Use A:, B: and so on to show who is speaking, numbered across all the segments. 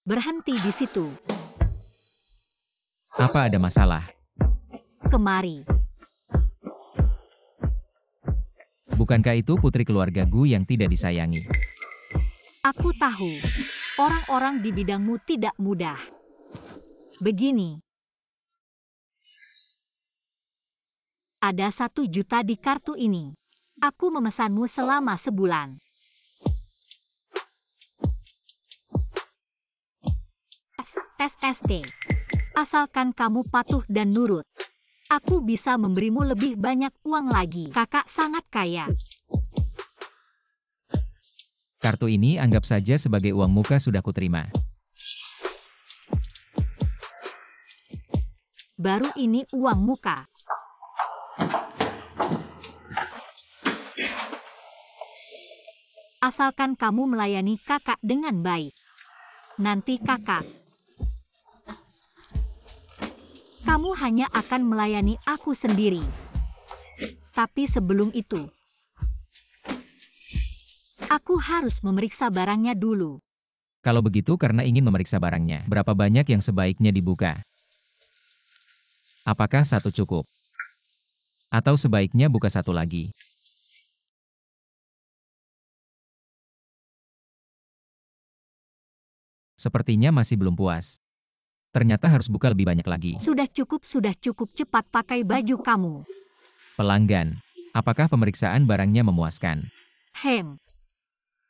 A: Berhenti di situ.
B: Apa ada masalah?
A: Kemari.
B: Bukankah itu putri keluarga Gu yang tidak disayangi?
A: Aku tahu, orang-orang di bidangmu tidak mudah. Begini. Ada 1 juta di kartu ini. Aku memesanmu selama sebulan. SST. Asalkan kamu patuh dan nurut. Aku bisa memberimu lebih banyak uang lagi. Kakak sangat kaya.
B: Kartu ini anggap saja sebagai uang muka sudah kuterima.
A: Baru ini uang muka. Asalkan kamu melayani kakak dengan baik. Nanti kakak. Kamu hanya akan melayani aku sendiri. Tapi sebelum itu, aku harus memeriksa barangnya dulu.
B: Kalau begitu karena ingin memeriksa barangnya, berapa banyak yang sebaiknya dibuka? Apakah 1 cukup? Atau sebaiknya buka 1 lagi? Sepertinya masih belum puas. Ternyata harus buka lebih banyak lagi.
A: Sudah cukup, cepat pakai baju kamu.
B: Pelanggan, apakah pemeriksaan barangnya memuaskan?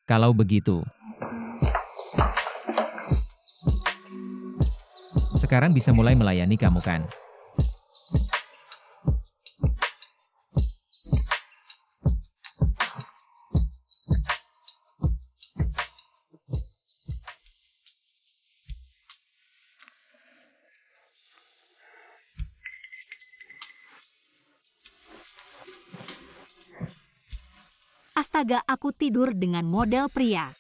B: Kalau begitu, sekarang bisa mulai melayani kamu kan?
A: Astaga, aku tidur dengan model pria.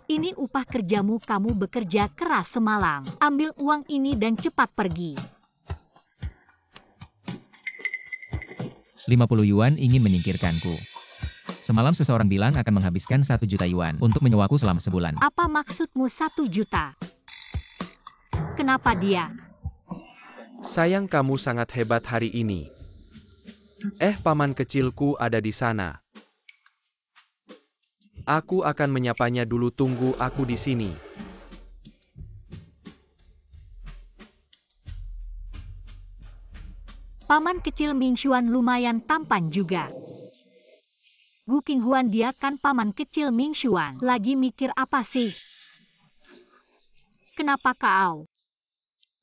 A: Ini upah kerjamu, kamu bekerja keras semalam. Ambil uang ini dan cepat pergi.
B: 50 yuan ingin menyingkirkanku. Semalam seseorang bilang akan menghabiskan 1 juta yuan untuk menyewaku selama sebulan.
A: Apa maksudmu 1 juta? Kenapa dia?
C: Sayang, kamu sangat hebat hari ini. Paman kecilku ada di sana. Aku akan menyapanya dulu, tunggu aku di sini.
A: Paman kecil Ming Xuan lumayan tampan juga. Gu Qinghuan, dia kan paman kecil Ming Xuan. Lagi mikir apa sih? Kenapa kau?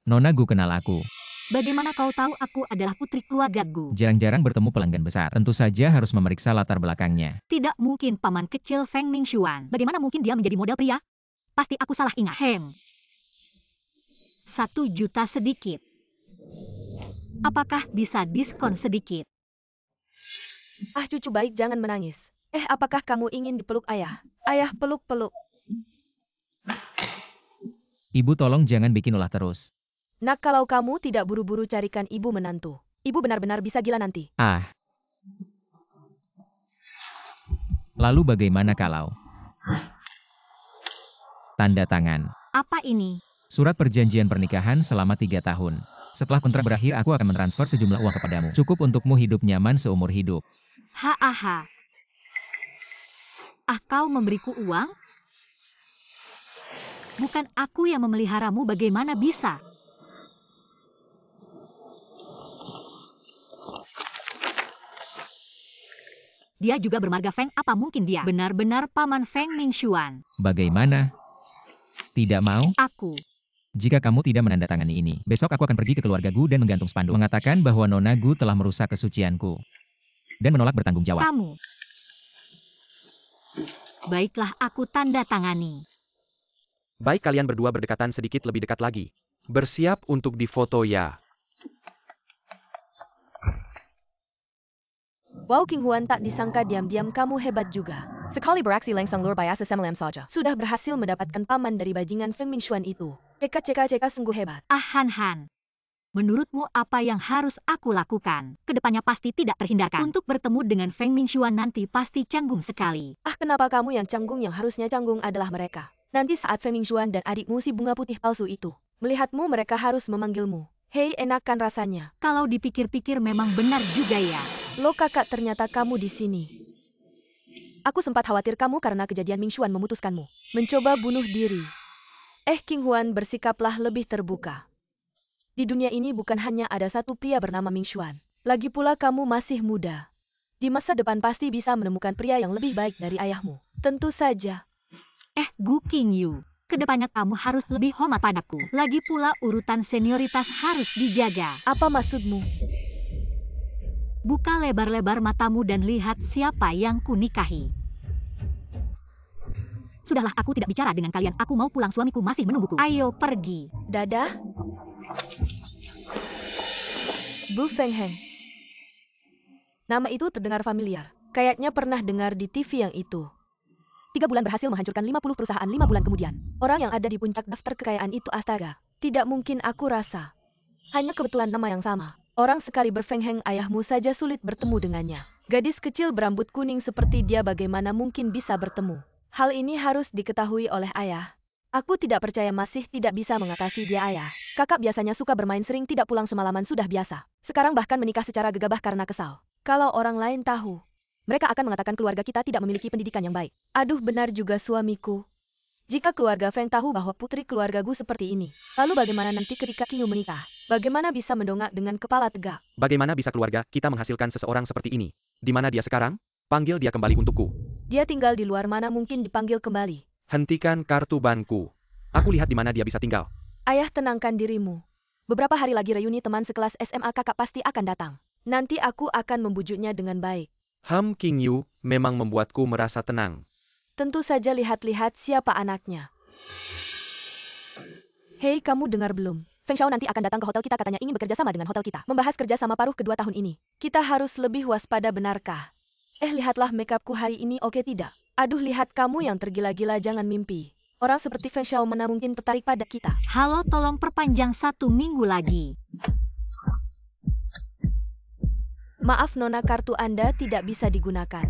B: Nona Gu kenal aku.
A: Bagaimana kau tahu aku adalah putri keluarga Gu?
B: Jarang-jarang bertemu pelanggan besar. Tentu saja harus memeriksa latar belakangnya.
A: Tidak mungkin paman kecil Feng Ming Xuan. Bagaimana mungkin dia menjadi model pria? Pasti aku salah ingat. 1 juta sedikit. Apakah bisa diskon sedikit?
D: Cucu baik, jangan menangis. Apakah kamu ingin dipeluk ayah? Ayah, peluk-peluk.
B: Ibu, tolong jangan bikin ulah terus.
D: Nak, kalau kamu tidak buru-buru carikan ibu menantu, ibu benar-benar bisa gila nanti.
B: Lalu bagaimana kalau tanda tangan?
A: Apa ini?
B: Surat perjanjian pernikahan selama 3 tahun. Setelah kontrak berakhir, aku akan mentransfer sejumlah uang kepadamu. Cukup untukmu hidup nyaman seumur hidup.
A: Kau memberiku uang? Bukan aku yang memeliharamu, bagaimana bisa? Dia juga bermarga Feng, apa mungkin dia benar-benar paman Feng Ming Xuan?
B: Bagaimana? Tidak mau?
A: Aku.
B: Jika kamu tidak menandatangani ini, besok aku akan pergi ke keluarga Gu dan menggantung spanduk mengatakan bahwa Nona Gu telah merusak kesucianku dan menolak bertanggung jawab.
A: Kamu. Baiklah, aku tanda tangani.
C: Baik, kalian berdua berdekatan sedikit lebih dekat lagi. Bersiap untuk difoto ya.
D: Wow, King Huan, tak disangka diam-diam kamu hebat juga. Sekali beraksi langsung luar biasa semalam saja. Sudah berhasil mendapatkan paman dari bajingan Feng Mingshuan itu. Ceka sungguh hebat.
A: Ah Han Han. Menurutmu apa yang harus aku lakukan? Kedepannya pasti tidak terhindarkan. Untuk bertemu dengan Feng Mingshuan nanti pasti canggung sekali.
D: Ah, kenapa kamu yang canggung? Yang harusnya canggung adalah mereka. Nanti saat Feng Mingshuan dan adikmu si bunga putih palsu itu melihatmu, mereka harus memanggilmu. Hei, enakan rasanya.
A: Kalau dipikir-pikir memang benar juga ya.
D: Lo kakak, ternyata kamu di sini. Aku sempat khawatir kamu karena kejadian Mingshuan memutuskanmu mencoba bunuh diri. King Huan, bersikaplah lebih terbuka. Di dunia ini bukan hanya ada satu pria bernama Mingshuan. Lagi pula kamu masih muda. Di masa depan pasti bisa menemukan pria yang lebih baik dari ayahmu. Tentu saja.
A: Gu Qingyu, kedepannya kamu harus lebih hormat padaku. Lagi pula urutan senioritas harus dijaga.
D: Apa maksudmu?
A: Buka lebar-lebar matamu dan lihat siapa yang kunikahi. Sudahlah, aku tidak bicara dengan kalian. Aku mau pulang, suamiku masih menungguku. Ayo pergi.
D: Dadah. Bu Feng Heng. Nama itu terdengar familiar. Kayaknya pernah dengar di TV yang itu. 3 bulan berhasil menghancurkan 50 perusahaan 5 bulan kemudian. Orang yang ada di puncak daftar kekayaan itu astaga. Tidak mungkin, aku rasa. Hanya kebetulan nama yang sama. Orang sekali Feng Heng ayahmu saja sulit bertemu dengannya. Gadis kecil berambut kuning seperti dia bagaimana mungkin bisa bertemu? Hal ini harus diketahui oleh ayah. Aku tidak percaya masih tidak bisa mengatasi dia ayah. Kakak biasanya suka bermain sering tidak pulang semalaman sudah biasa. Sekarang bahkan menikah secara gegabah karena kesal. Kalau orang lain tahu, mereka akan mengatakan keluarga kita tidak memiliki pendidikan yang baik. Aduh, benar juga suamiku. Jika keluarga Feng tahu bahwa putri keluargaku seperti ini, lalu bagaimana nanti ketika Qingyu menikah? Bagaimana bisa mendongak dengan kepala tegak?
C: Bagaimana bisa keluarga kita menghasilkan seseorang seperti ini? Di mana dia sekarang? Panggil dia kembali untukku.
D: Dia tinggal di luar, mana mungkin dipanggil kembali.
C: Hentikan kartu banku. Aku lihat di mana dia bisa tinggal.
D: Ayah, tenangkan dirimu. Beberapa hari lagi reuni teman sekelas SMA kakak pasti akan datang. Nanti aku akan membujuknya dengan baik.
C: Qingyu memang membuatku merasa tenang.
D: Tentu saja, lihat-lihat siapa anaknya. Hei, kamu dengar belum? Feng Xiao nanti akan datang ke hotel kita, katanya ingin bekerja sama dengan hotel kita. Membahas kerja sama paruh kedua tahun ini. Kita harus lebih waspada, benarkah? Lihatlah makeupku hari ini, oke tidak? Aduh, lihat kamu yang tergila-gila, jangan mimpi. Orang seperti Feng Xiao mana mungkin tertarik pada kita?
A: Halo, tolong perpanjang 1 minggu lagi.
D: Maaf Nona, kartu Anda tidak bisa digunakan.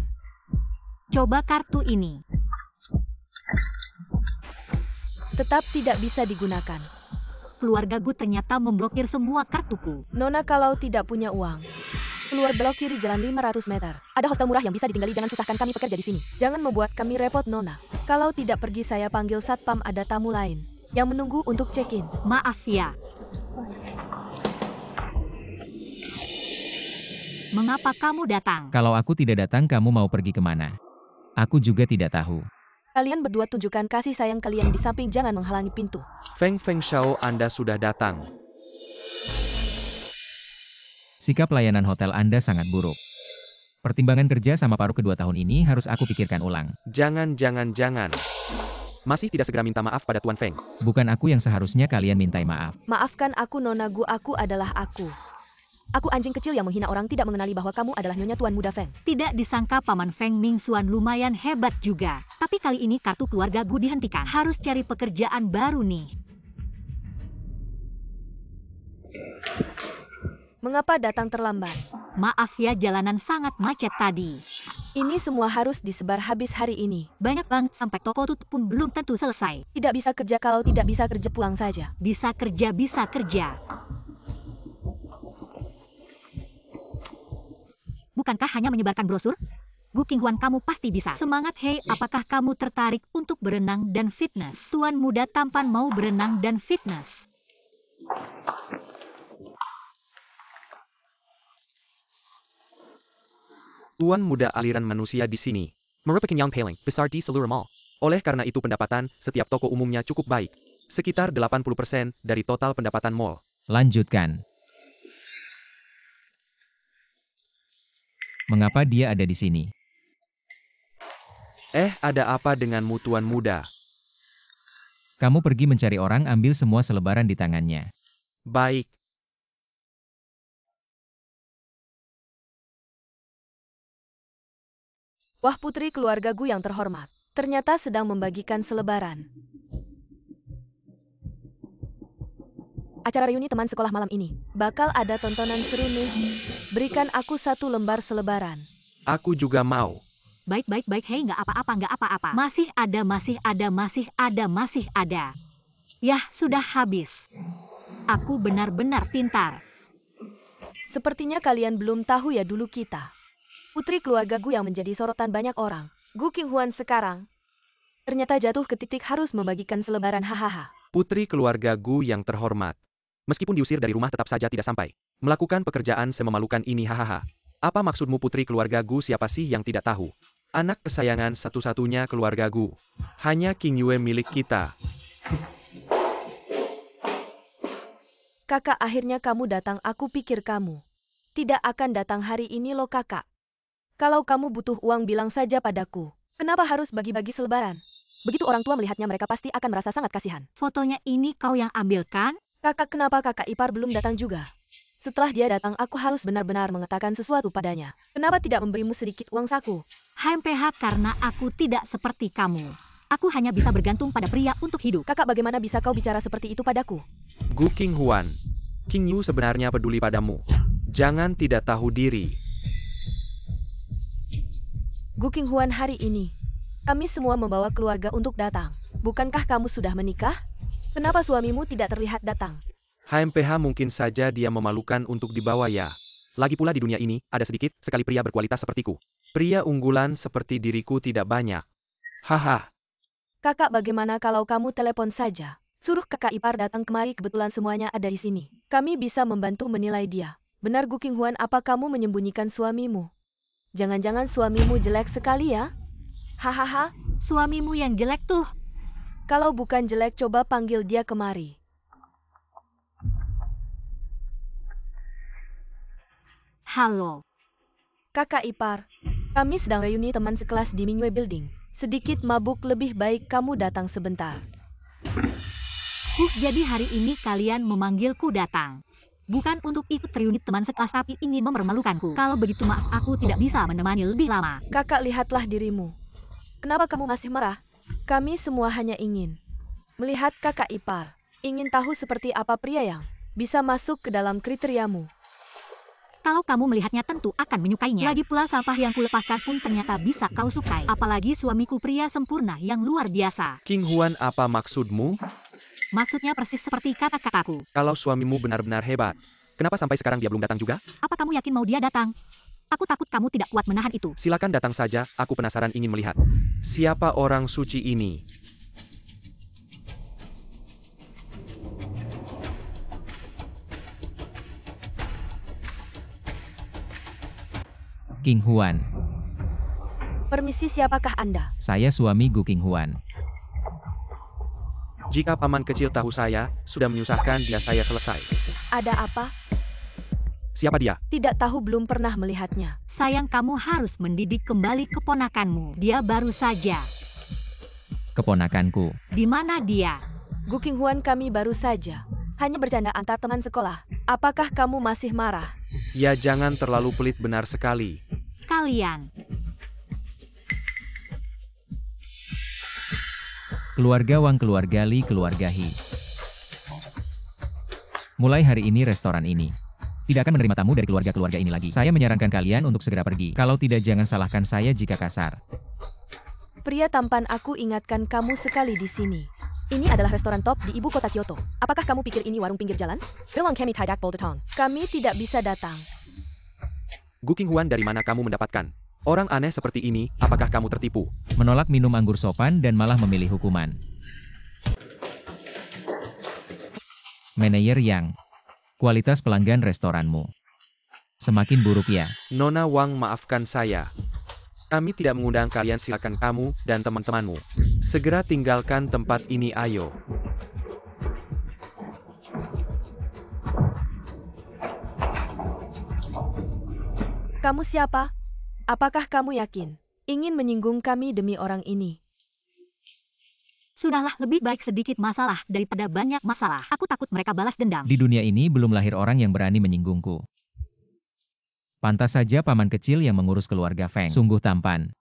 A: Coba kartu ini.
D: Tetap tidak bisa digunakan.
A: Keluargaku ternyata memblokir semua kartuku.
D: Nona, kalau tidak punya uang, keluar belok kiri jalan 500 meter. Ada hostel murah yang bisa ditinggali, jangan susahkan kami pekerja di sini. Jangan membuat kami repot, Nona. Kalau tidak pergi saya panggil satpam, ada tamu lain yang menunggu untuk check-in.
A: Maaf ya. Mengapa kamu datang?
B: Kalau aku tidak datang, kamu mau pergi kemana? Aku juga tidak tahu.
D: Kalian berdua tunjukkan kasih sayang kalian di samping, jangan menghalangi pintu.
C: Feng Xiao, Anda sudah datang.
B: Sikap pelayanan hotel Anda sangat buruk. Pertimbangan kerja sama paruh kedua tahun ini harus aku pikirkan ulang.
C: Jangan. Masih tidak segera minta maaf pada Tuan Feng.
B: Bukan aku yang seharusnya kalian mintai maaf.
D: Maafkan aku Nona Gu, aku adalah aku. Aku anjing kecil yang menghina orang, tidak mengenali bahwa kamu adalah Nyonya Tuan Muda Feng.
A: Tidak disangka Paman Feng Mingshuan lumayan hebat juga. Tapi kali ini kartu keluarga Gu dihentikan. Harus cari pekerjaan baru nih.
D: Mengapa datang terlambat?
A: Maaf ya, jalanan sangat macet tadi.
D: Ini semua harus disebar habis hari ini.
A: Banyak banget, sampai toko tutup pun belum tentu selesai.
D: Tidak bisa kerja, kalau tidak bisa kerja pulang saja.
A: Bisa kerja. Bukankah hanya menyebarkan brosur? Gu Qinghuan, kamu pasti bisa. Semangat, hei, apakah kamu tertarik untuk berenang dan fitness? Tuan muda tampan mau berenang dan fitness.
C: Tuan muda aliran manusia di sini merupakan yang paling besar di seluruh mall. Oleh karena itu pendapatan setiap toko umumnya cukup baik. Sekitar 80% dari total pendapatan mall.
B: Lanjutkan. Mengapa dia ada di sini?
C: Ada apa denganmu Tuan muda?
B: Kamu pergi mencari orang, ambil semua selebaran di tangannya.
C: Baik.
D: Wah putri keluarga Gu yang terhormat. Ternyata sedang membagikan selebaran. Acara reuni teman sekolah malam ini. Bakal ada tontonan seru nih. Berikan aku 1 lembar selebaran.
C: Aku juga mau.
A: Baik, hei nggak apa-apa. Masih ada. Yah, sudah habis. Aku benar-benar pintar.
D: Sepertinya kalian belum tahu ya dulu kita. Putri keluarga Gu yang menjadi sorotan banyak orang. Gu Qinghuan sekarang. Ternyata jatuh ke titik harus membagikan selebaran hahaha.
C: Putri keluarga Gu yang terhormat. Meskipun diusir dari rumah tetap saja tidak sampai. Melakukan pekerjaan sememalukan ini hahaha. Apa maksudmu putri keluarga Gu? Siapa sih yang tidak tahu? Anak kesayangan satu-satunya keluarga Gu. Hanya King Yue milik kita.
D: Kakak akhirnya kamu datang, aku pikir kamu tidak akan datang hari ini loh kakak. Kalau kamu butuh uang bilang saja padaku. Kenapa harus bagi-bagi selebaran? Begitu orang tua melihatnya mereka pasti akan merasa sangat kasihan.
A: Fotonya ini kau yang ambil kan?
D: Kakak kenapa kakak ipar belum datang juga? Setelah dia datang aku harus benar-benar mengatakan sesuatu padanya. Kenapa tidak memberimu sedikit uang saku?
A: HMPH karena aku tidak seperti kamu. Aku hanya bisa bergantung pada pria untuk hidup.
D: Kakak bagaimana bisa kau bicara seperti itu padaku?
C: Gu Qinghuan. King Yu sebenarnya peduli padamu. Jangan tidak tahu diri.
D: Gu Qinghuan, hari ini kami semua membawa keluarga untuk datang. Bukankah kamu sudah menikah? Kenapa suamimu tidak terlihat datang?
C: HMPH mungkin saja dia memalukan untuk dibawa ya. Lagi pula di dunia ini, ada sedikit sekali pria berkualitas sepertiku. Pria unggulan seperti diriku tidak banyak. Haha.
D: Kakak bagaimana kalau kamu telepon saja? Suruh kakak ipar datang kemari, kebetulan semuanya ada di sini. Kami bisa membantu menilai dia. Benar Gu Qinghuan, apa kamu menyembunyikan suamimu? Jangan-jangan suamimu jelek sekali ya? Hahaha.
A: Suamimu yang jelek tuh.
D: Kalau bukan jelek coba panggil dia kemari.
A: Halo.
D: Kakak ipar, kami sedang reuni teman sekelas di Mingyue Building. Sedikit mabuk, lebih baik kamu datang sebentar.
A: Jadi hari ini kalian memanggilku datang. Bukan untuk ikut reuni teman sekelas tapi ingin mempermalukanku. Kalau begitu maaf aku tidak bisa menemani lebih lama.
D: Kakak lihatlah dirimu. Kenapa kamu masih marah? Kami semua hanya ingin melihat kakak ipar. Ingin tahu seperti apa pria yang bisa masuk ke dalam kriteriamu.
A: Kalau kamu melihatnya tentu akan menyukainya. Lagi pula sampah yang kulepaskan pun ternyata bisa kau sukai. Apalagi suamiku pria sempurna yang luar biasa.
C: Qinghuan, apa maksudmu?
A: Maksudnya persis seperti kata-kataku.
C: Kalau suamimu benar-benar hebat, kenapa sampai sekarang dia belum datang juga?
A: Apa kamu yakin mau dia datang? Aku takut kamu tidak kuat menahan itu.
C: Silakan datang saja, aku penasaran ingin melihat. Siapa orang suci ini?
B: Qinghuan.
D: Permisi, siapakah Anda?
B: Saya suami Gu Qinghuan.
C: Jika paman kecil tahu saya, sudah menyusahkan dia saya selesai.
D: Ada apa?
C: Siapa dia?
D: Tidak tahu, belum pernah melihatnya.
A: Sayang, kamu harus mendidik kembali keponakanmu. Dia baru saja.
B: Keponakanku.
A: Di mana dia?
D: Gu Qinghuan, kami baru saja hanya bercanda antar teman sekolah. Apakah kamu masih marah?
C: Ya jangan terlalu pelit, benar sekali.
A: Kalian.
B: Keluarga Wang, keluarga Li, keluarga Hi. Mulai hari ini restoran ini tidak akan menerima tamu dari keluarga-keluarga ini lagi. Saya menyarankan kalian untuk segera pergi. Kalau tidak jangan salahkan saya jika kasar.
D: Pria tampan, aku ingatkan kamu sekali di sini. Ini adalah restoran top di ibu kota Kyoto. Apakah kamu pikir ini warung pinggir jalan? Bilang kami tidak boleh datang. Kami tidak bisa datang.
C: Gu Qinghuan, dari mana kamu mendapatkan orang aneh seperti ini? Apakah kamu tertipu?
B: Menolak minum anggur sopan dan malah memilih hukuman. Manajer Yang. Kualitas pelanggan restoranmu semakin buruk ya.
C: Nona Wang, maafkan saya. Kami tidak mengundang kalian, silakan kamu dan teman-temanmu segera tinggalkan tempat ini, ayo.
D: Kamu siapa? Apakah kamu yakin ingin menyinggung kami demi orang ini?
A: Sudahlah, lebih baik sedikit masalah daripada banyak masalah. Aku takut mereka balas dendam.
B: Di dunia ini belum lahir orang yang berani menyinggungku. Pantas saja paman kecil yang mengurus keluarga Feng. Sungguh tampan.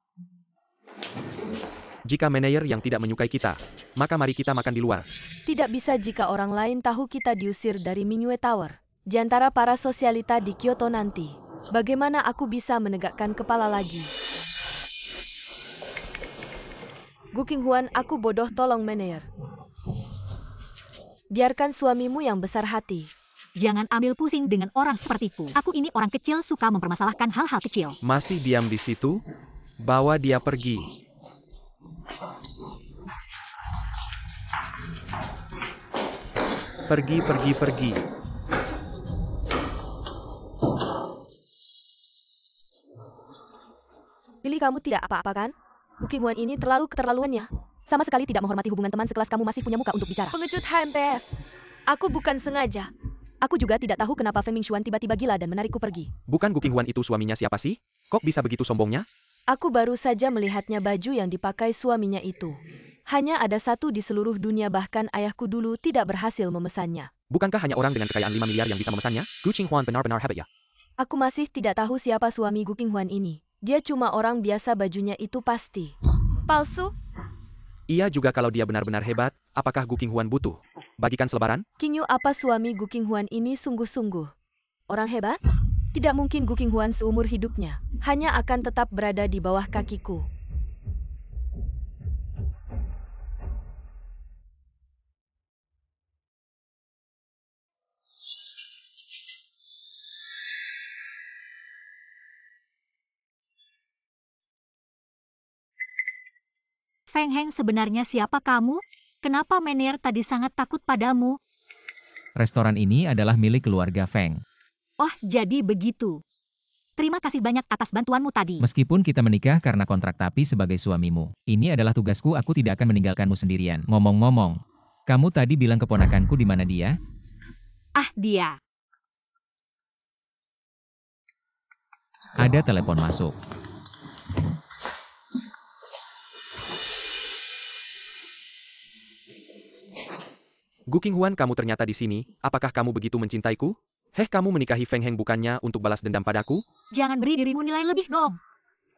C: Jika manajer yang tidak menyukai kita, maka mari kita makan di luar.
D: Tidak bisa jika orang lain tahu kita diusir dari Mingyue Tower. Di antara para sosialita di Kyoto nanti, bagaimana aku bisa menegakkan kepala lagi? Gu Qinghuan, aku bodoh, tolong manajer. Biarkan suamimu yang besar hati.
A: Jangan ambil pusing dengan orang sepertiku. Aku ini orang kecil suka mempermasalahkan hal-hal kecil.
C: Masih diam di situ? Bawa dia pergi. Pergi, pergi, pergi.
D: Lily, kamu tidak apa-apa kan? Gu Qinghuan ini terlalu keterlaluannya. Sama sekali tidak menghormati hubungan teman sekelas kamu, masih punya muka untuk bicara. Pengecut HMPF. Aku bukan sengaja. Aku juga tidak tahu kenapa Feng Mingxuan tiba-tiba gila dan menarikku pergi.
C: Bukan Gu Qinghuan itu suaminya siapa sih? Kok bisa begitu sombongnya?
D: Aku baru saja melihatnya baju yang dipakai suaminya itu. Hanya ada satu di seluruh dunia, bahkan ayahku dulu tidak berhasil memesannya.
C: Bukankah hanya orang dengan kekayaan 5 miliar yang bisa memesannya? Gu Qinghuan benar-benar hebat ya.
D: Aku masih tidak tahu siapa suami Gu Qinghuan ini. Dia cuma orang biasa, bajunya itu pasti palsu.
C: Iya juga, kalau dia benar-benar hebat, apakah Gu Qinghuan butuh bagikan selebaran?
D: Qingyu, apa suami Gu Qinghuan ini sungguh-sungguh orang hebat? Tidak mungkin Gu Qinghuan seumur hidupnya hanya akan tetap berada di bawah kakiku.
A: Feng Heng, sebenarnya siapa kamu? Kenapa manajer tadi sangat takut padamu?
B: Restoran ini adalah milik keluarga Feng.
A: Oh, jadi begitu. Terima kasih banyak atas bantuanmu tadi.
B: Meskipun kita menikah karena kontrak, tapi sebagai suamimu, ini adalah tugasku, aku tidak akan meninggalkanmu sendirian. Ngomong-ngomong, kamu tadi bilang keponakanku di mana dia?
A: Ah, dia.
B: Ada telepon masuk.
C: Gu Qinghuan, kamu ternyata di sini. Apakah kamu begitu mencintaiku? Heh, kamu menikahi Feng Heng bukannya untuk balas dendam padaku?
A: Jangan beri dirimu nilai lebih dong.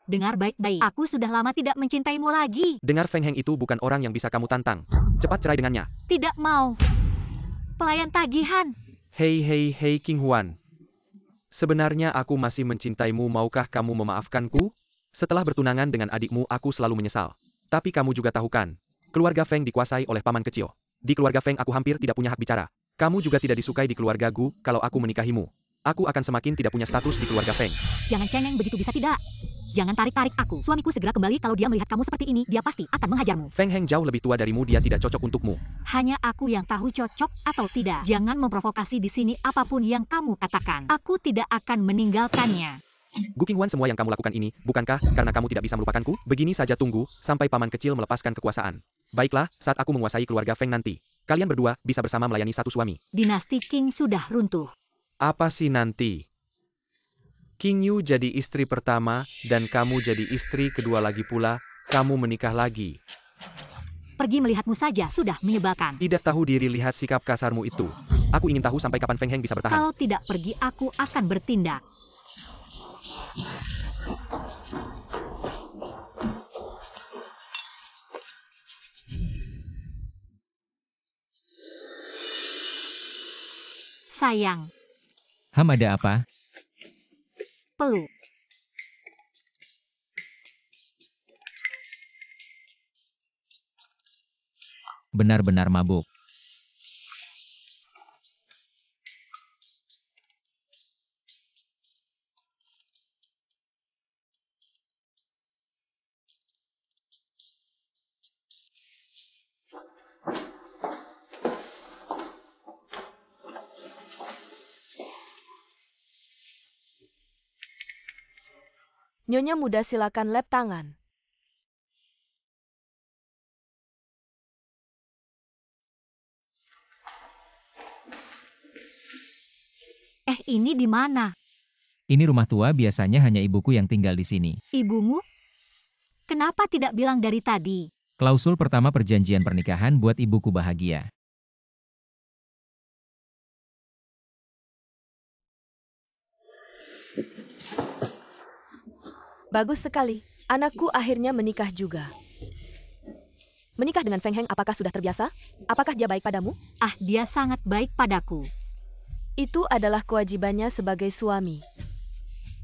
A: Dengar baik-baik, aku sudah lama tidak mencintaimu lagi.
C: Dengar, Feng Heng itu bukan orang yang bisa kamu tantang. Cepat cerai dengannya.
A: Tidak mau. Pelayan tagihan.
C: Hei, hei, hei Qinghuan. Sebenarnya aku masih mencintaimu, maukah kamu memaafkanku? Setelah bertunangan dengan adikmu, aku selalu menyesal. Tapi kamu juga tahu kan, keluarga Feng dikuasai oleh paman kecil. Di keluarga Feng aku hampir tidak punya hak bicara. Kamu juga tidak disukai di keluarga Gu. Kalau aku menikahimu, aku akan semakin tidak punya status di keluarga Feng.
A: Jangan cengeng begitu, bisa tidak? Jangan tarik-tarik aku. Suamiku segera kembali, kalau dia melihat kamu seperti ini, dia pasti akan menghajarmu.
C: Feng Heng jauh lebih tua darimu, dia tidak cocok untukmu.
A: Hanya aku yang tahu cocok atau tidak. Jangan memprovokasi di sini, apapun yang kamu katakan. Aku tidak akan meninggalkannya.
C: Gu Qinghuan, semua yang kamu lakukan ini, bukankah karena kamu tidak bisa melupakanku? Begini saja, tunggu sampai paman kecil melepaskan kekuasaan. Baiklah, saat aku menguasai keluarga Feng nanti, kalian berdua bisa bersama melayani satu suami.
A: Dinasti Qing sudah runtuh.
C: Apa sih nanti? Qingyu jadi istri pertama, dan kamu jadi istri kedua lagi pula, kamu menikah lagi.
A: Pergi melihatmu saja sudah menyebalkan.
C: Tidak tahu diri, lihat sikap kasarmu itu. Aku ingin tahu sampai kapan Feng Heng bisa bertahan.
A: Kalau tidak pergi, aku akan bertindak. Sayang,
B: Ada apa?
A: peluk.
B: Benar-benar mabuk.
D: Nyonya muda, silakan lap tangan.
A: Ini di mana?
B: Ini rumah tua, biasanya hanya ibuku yang tinggal di sini.
A: Ibumu? Kenapa tidak bilang dari tadi?
B: Klausul pertama perjanjian pernikahan buat ibuku bahagia.
D: Bagus sekali. Anakku akhirnya menikah juga. Menikah dengan Feng Heng apakah sudah terbiasa? Apakah dia baik padamu?
A: Ah, dia sangat baik padaku.
D: Itu adalah kewajibannya sebagai suami.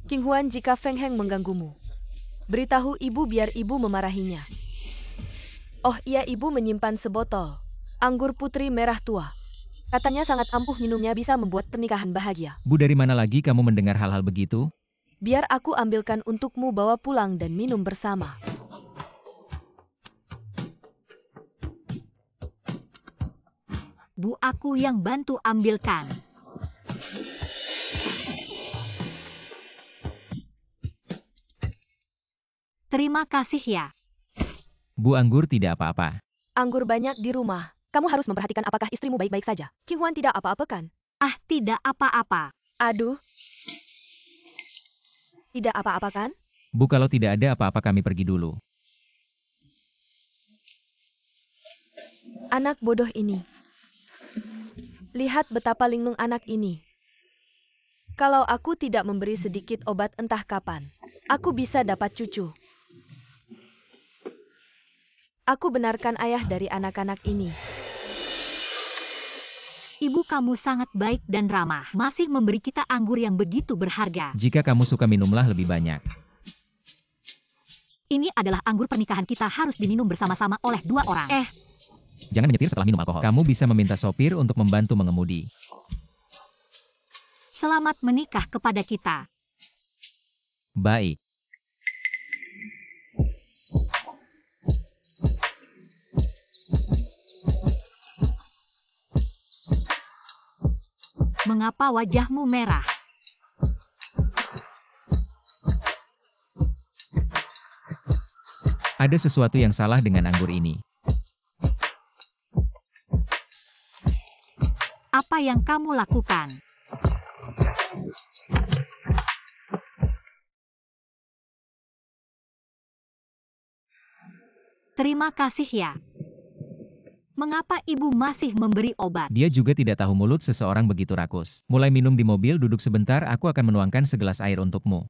D: King Huan, jika Feng Heng mengganggumu, beritahu ibu biar ibu memarahinya. Oh iya, ibu menyimpan sebotol anggur putri merah tua. Katanya sangat ampuh minumnya bisa membuat pernikahan bahagia.
B: Bu, dari mana lagi kamu mendengar hal-hal begitu?
D: Biar aku ambilkan untukmu, bawa pulang dan minum bersama.
A: Bu, aku yang bantu ambilkan. Terima kasih ya.
B: Bu, anggur tidak apa-apa.
D: Anggur banyak di rumah. Kamu harus memperhatikan apakah istrimu baik-baik saja. King Huan tidak apa-apa kan?
A: Ah, tidak apa-apa.
D: Aduh. Tidak apa-apa kan?
B: Bu, kalau tidak ada apa-apa kami pergi dulu.
D: Anak bodoh ini. Lihat betapa linglung anak ini. Kalau aku tidak memberi sedikit obat entah kapan, aku bisa dapat cucu. Aku benarkan ayah dari anak-anak ini.
A: Ibu kamu sangat baik dan ramah. Masih memberi kita anggur yang begitu berharga.
B: Jika kamu suka, minumlah lebih banyak.
A: Ini adalah anggur pernikahan kita, harus diminum bersama-sama oleh dua orang.
B: Jangan menyetir setelah minum alkohol. Kamu bisa meminta sopir untuk membantu mengemudi.
A: Selamat menikah kepada kita.
B: Baik.
A: Mengapa wajahmu merah?
B: Ada sesuatu yang salah dengan anggur ini.
A: Apa yang kamu lakukan? Terima kasih ya. Mengapa ibu masih memberi obat?
B: Dia juga tidak tahu mulut seseorang begitu rakus. Mulai minum di mobil, duduk sebentar, aku akan menuangkan segelas air untukmu.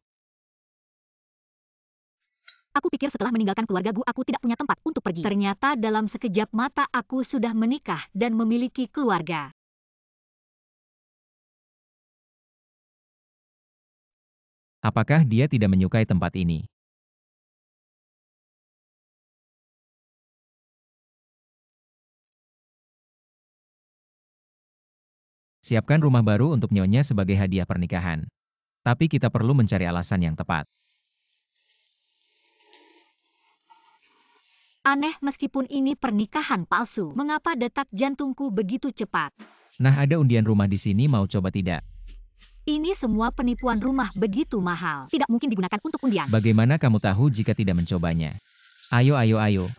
A: Aku pikir setelah meninggalkan keluargaku, aku tidak punya tempat untuk pergi. Ternyata dalam sekejap mata aku sudah menikah dan memiliki keluarga.
B: Apakah dia tidak menyukai tempat ini? Siapkan rumah baru untuk Nyonya sebagai hadiah pernikahan. Tapi kita perlu mencari alasan yang tepat.
A: Aneh, meskipun ini pernikahan palsu, mengapa detak jantungku begitu cepat?
B: Nah, ada undian rumah di sini, mau coba tidak?
A: Ini semua penipuan, rumah begitu mahal. Tidak mungkin digunakan untuk undian.
B: Bagaimana kamu tahu jika tidak mencobanya? Ayo, ayo, ayo.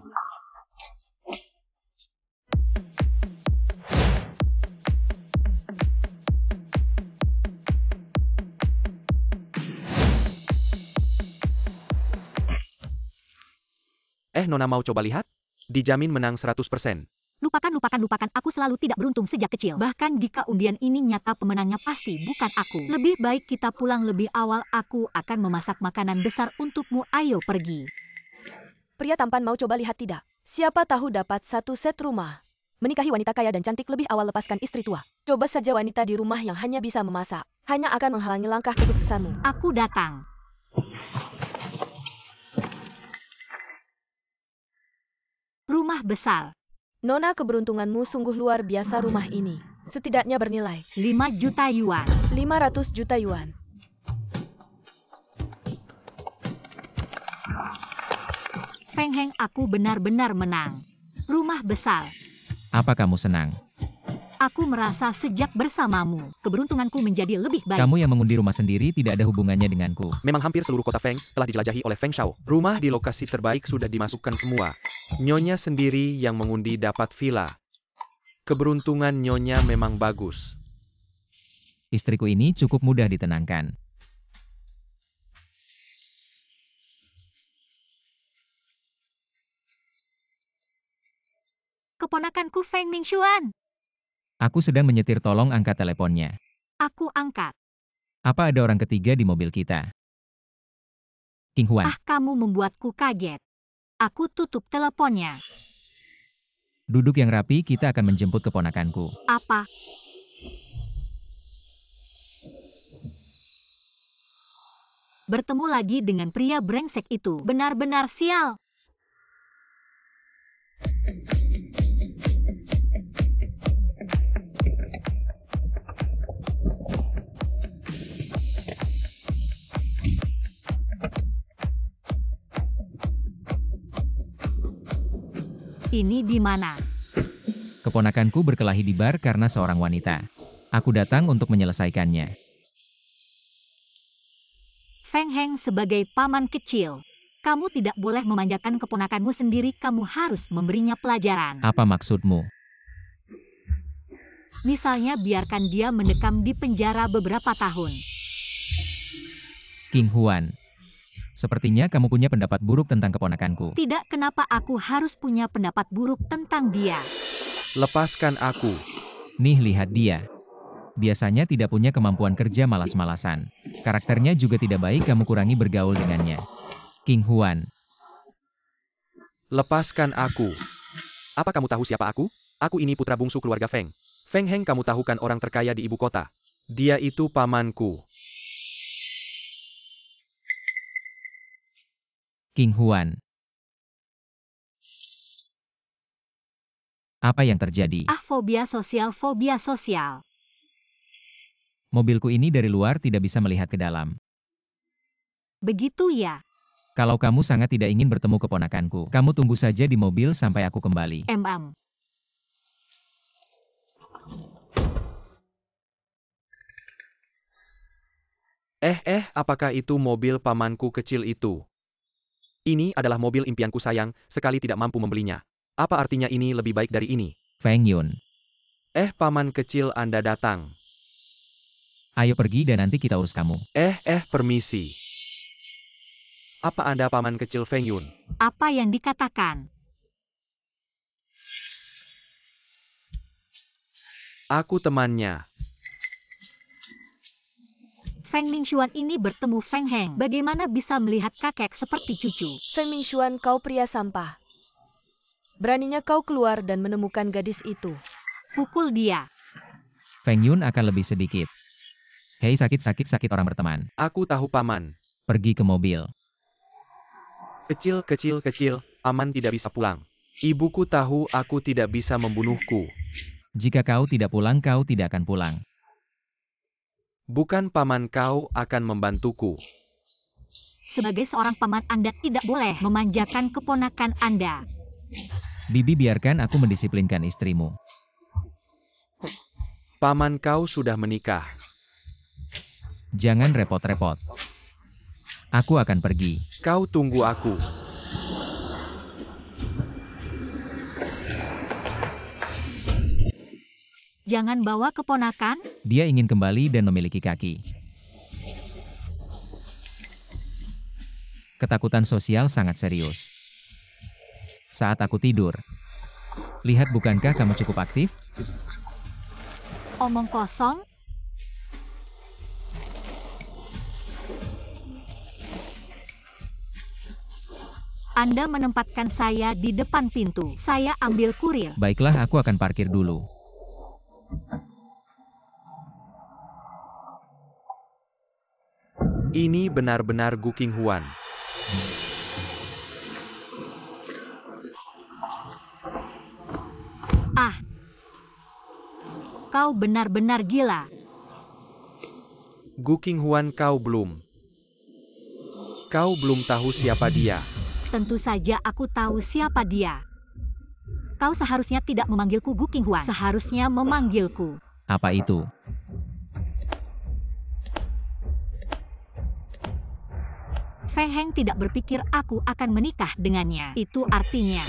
C: Nona mau coba lihat? Dijamin menang 100%.
A: Lupakan. Aku selalu tidak beruntung sejak kecil. Bahkan jika undian ini nyata, pemenangnya pasti bukan aku. Lebih baik kita pulang lebih awal. Aku akan memasak makanan besar untukmu. Ayo pergi.
D: Pria tampan mau coba lihat tidak? Siapa tahu dapat satu set rumah. Menikahi wanita kaya dan cantik lebih awal, lepaskan istri tua. Coba saja wanita di rumah yang hanya bisa memasak. Hanya akan menghalangi langkah kesuksesanmu.
A: Aku datang. Rumah besar.
D: Nona, keberuntunganmu sungguh luar biasa. Rumah ini setidaknya bernilai
A: 5 juta yuan.
D: 500 juta yuan.
A: Feng Heng, aku benar-benar menang. Rumah besar.
B: Apa kamu senang?
A: Aku merasa sejak bersamamu, keberuntunganku menjadi lebih baik.
B: Kamu yang mengundi rumah sendiri, tidak ada hubungannya denganku.
C: Memang hampir seluruh kota Feng telah dijelajahi oleh Feng Shao. Rumah di lokasi terbaik sudah dimasukkan semua. Nyonya sendiri yang mengundi dapat villa. Keberuntungan Nyonya memang bagus.
B: Istriku ini cukup mudah ditenangkan.
A: Keponakanku Feng Mingxuan.
B: Aku sedang menyetir, tolong angkat teleponnya.
A: Aku angkat.
B: Apa ada orang ketiga di mobil kita? King Huan.
A: Ah, kamu membuatku kaget. Aku tutup teleponnya.
B: Duduk yang rapi, kita akan menjemput keponakanku.
A: Apa? Bertemu lagi dengan pria brengsek itu. Benar-benar sial. Ini di mana?
B: Keponakanku berkelahi di bar karena seorang wanita. Aku datang untuk menyelesaikannya.
A: Feng Heng sebagai paman kecil. Kamu tidak boleh memanjakan keponakanmu sendiri, kamu harus memberinya pelajaran.
B: Apa maksudmu?
A: Misalnya biarkan dia mendekam di penjara beberapa tahun.
B: King Huan. Sepertinya kamu punya pendapat buruk tentang keponakanku.
A: Tidak, kenapa aku harus punya pendapat buruk tentang dia?
C: Lepaskan aku.
B: Nih, lihat dia. Biasanya tidak punya kemampuan kerja, malas-malasan. Karakternya juga tidak baik, kamu kurangi bergaul dengannya. King Huan.
C: Lepaskan aku. Apa kamu tahu siapa aku? Aku ini putra bungsu keluarga Feng. Feng Heng, kamu tahu kan, orang terkaya di ibu kota. Dia itu pamanku.
B: King Huan. Apa yang terjadi?
A: Ah, fobia sosial, fobia sosial.
B: Mobilku ini dari luar tidak bisa melihat ke dalam.
A: Begitu ya?
B: Kalau kamu sangat tidak ingin bertemu keponakanku, kamu tunggu saja di mobil sampai aku kembali.
C: Apakah itu mobil pamanku kecil itu? Ini adalah mobil impianku sayang, sekali tidak mampu membelinya. Apa artinya ini lebih baik dari ini?
B: Feng Yun.
C: Paman kecil Anda datang.
B: Ayo pergi dan nanti kita urus kamu.
C: Permisi. Apa Anda paman kecil Feng Yun?
A: Apa yang dikatakan?
C: Aku temannya.
A: Feng Mingxuan ini bertemu Feng Heng. Bagaimana bisa melihat kakek seperti cucu?
D: Feng Mingxuan, kau pria sampah. Beraninya kau keluar dan menemukan gadis itu.
A: Pukul dia.
B: Feng Yun akan lebih sedikit. Hei, sakit orang berteman.
C: Aku tahu paman.
B: Pergi ke mobil.
C: Kecil, paman tidak bisa pulang. Ibuku tahu aku tidak bisa membunuhku.
B: Jika kau tidak pulang, kau tidak akan pulang.
C: Bukan paman, kau akan membantuku.
A: Sebagai seorang paman, Anda tidak boleh memanjakan keponakan Anda.
B: Bibi, biarkan aku mendisiplinkan istrimu.
C: Paman, kau sudah menikah.
B: Jangan repot-repot. Aku akan pergi.
C: Kau tunggu aku.
A: Jangan bawa keponakan.
B: Dia ingin kembali dan memiliki kaki. Ketakutan sosial sangat serius. Saat aku tidur. Lihat, bukankah kamu cukup aktif?
A: Omong kosong. Anda menempatkan saya di depan pintu. Saya ambil kurir.
B: Baiklah, aku akan parkir dulu.
C: Ini benar-benar Gu King Huan.
A: Ah. Kau benar-benar gila.
C: Gu King Huan, kau belum tahu siapa dia.
A: Tentu saja aku tahu siapa dia. Kau seharusnya tidak memanggilku Gu King Huan. Seharusnya memanggilku.
B: Apa itu?
A: Feng Heng tidak berpikir aku akan menikah dengannya. Itu artinya.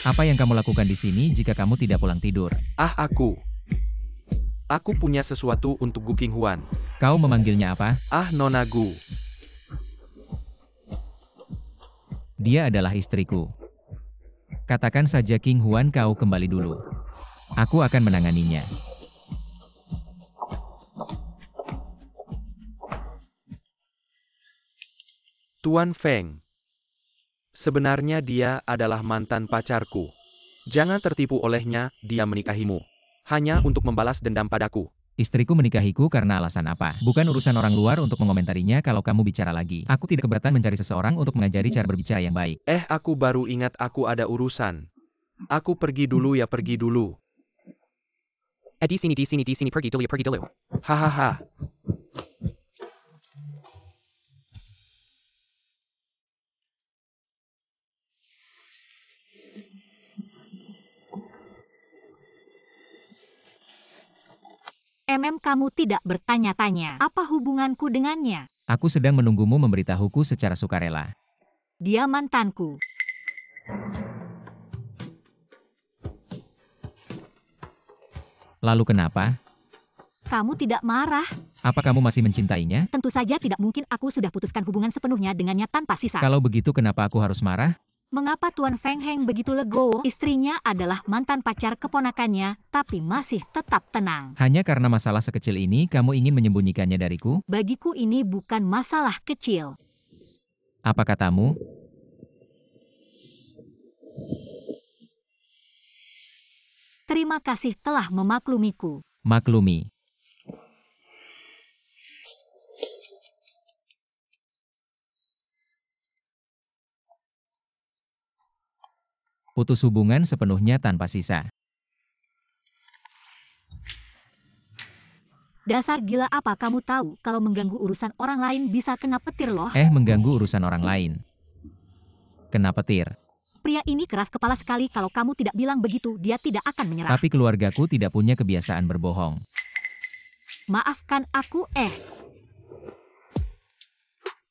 B: Apa yang kamu lakukan di sini jika kamu tidak pulang tidur?
C: Aku punya sesuatu untuk Gu King Huan.
B: Kau memanggilnya apa?
C: Nona Gu.
B: Dia adalah istriku. Katakan saja King Huan, kau kembali dulu. Aku akan menanganinya.
C: Tuan Feng. Sebenarnya dia adalah mantan pacarku. Jangan tertipu olehnya, dia menikahimu. Hanya untuk membalas dendam padaku.
B: Istriku menikahiku karena alasan apa? Bukan urusan orang luar untuk mengomentarinya kalau kamu bicara lagi. Aku tidak keberatan mencari seseorang untuk mengajari cara berbicara yang baik.
C: Aku baru ingat aku ada urusan. Aku pergi dulu ya, pergi dulu.
E: Di sini, pergi dulu ya, pergi dulu.
C: Hahaha.
A: Kamu tidak bertanya-tanya apa hubunganku dengannya.
B: Aku sedang menunggumu memberitahuku secara sukarela.
A: Dia mantanku.
B: Lalu kenapa?
A: Kamu tidak marah?
B: Apa kamu masih mencintainya?
A: Tentu saja tidak mungkin aku sudah putuskan hubungan sepenuhnya dengannya tanpa sisa.
B: Kalau begitu kenapa aku harus marah?
A: Mengapa Tuan Feng Heng begitu legowo? Istrinya adalah mantan pacar keponakannya, tapi masih tetap tenang.
B: Hanya karena masalah sekecil ini kamu ingin menyembunyikannya dariku?
A: Bagiku ini bukan masalah kecil.
B: Apa katamu?
A: Terima kasih telah memaklumiku.
B: Maklumi. Putus hubungan sepenuhnya tanpa sisa.
A: Dasar gila, apa kamu tahu kalau mengganggu urusan orang lain bisa kena petir loh?
B: Mengganggu urusan orang lain. Kena petir.
A: Pria ini keras kepala sekali, kalau kamu tidak bilang begitu, dia tidak akan menyerah.
B: Tapi keluargaku tidak punya kebiasaan berbohong.
A: Maafkan aku,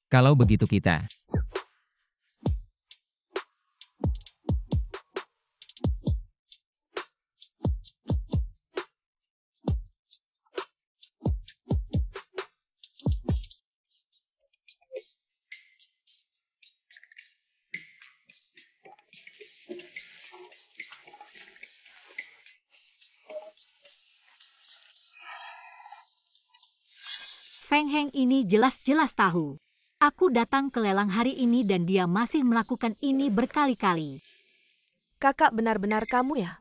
B: Kalau begitu kita.
A: Feng Heng ini jelas-jelas tahu. Aku datang ke lelang hari ini dan dia masih melakukan ini berkali-kali.
D: Kakak benar-benar kamu ya?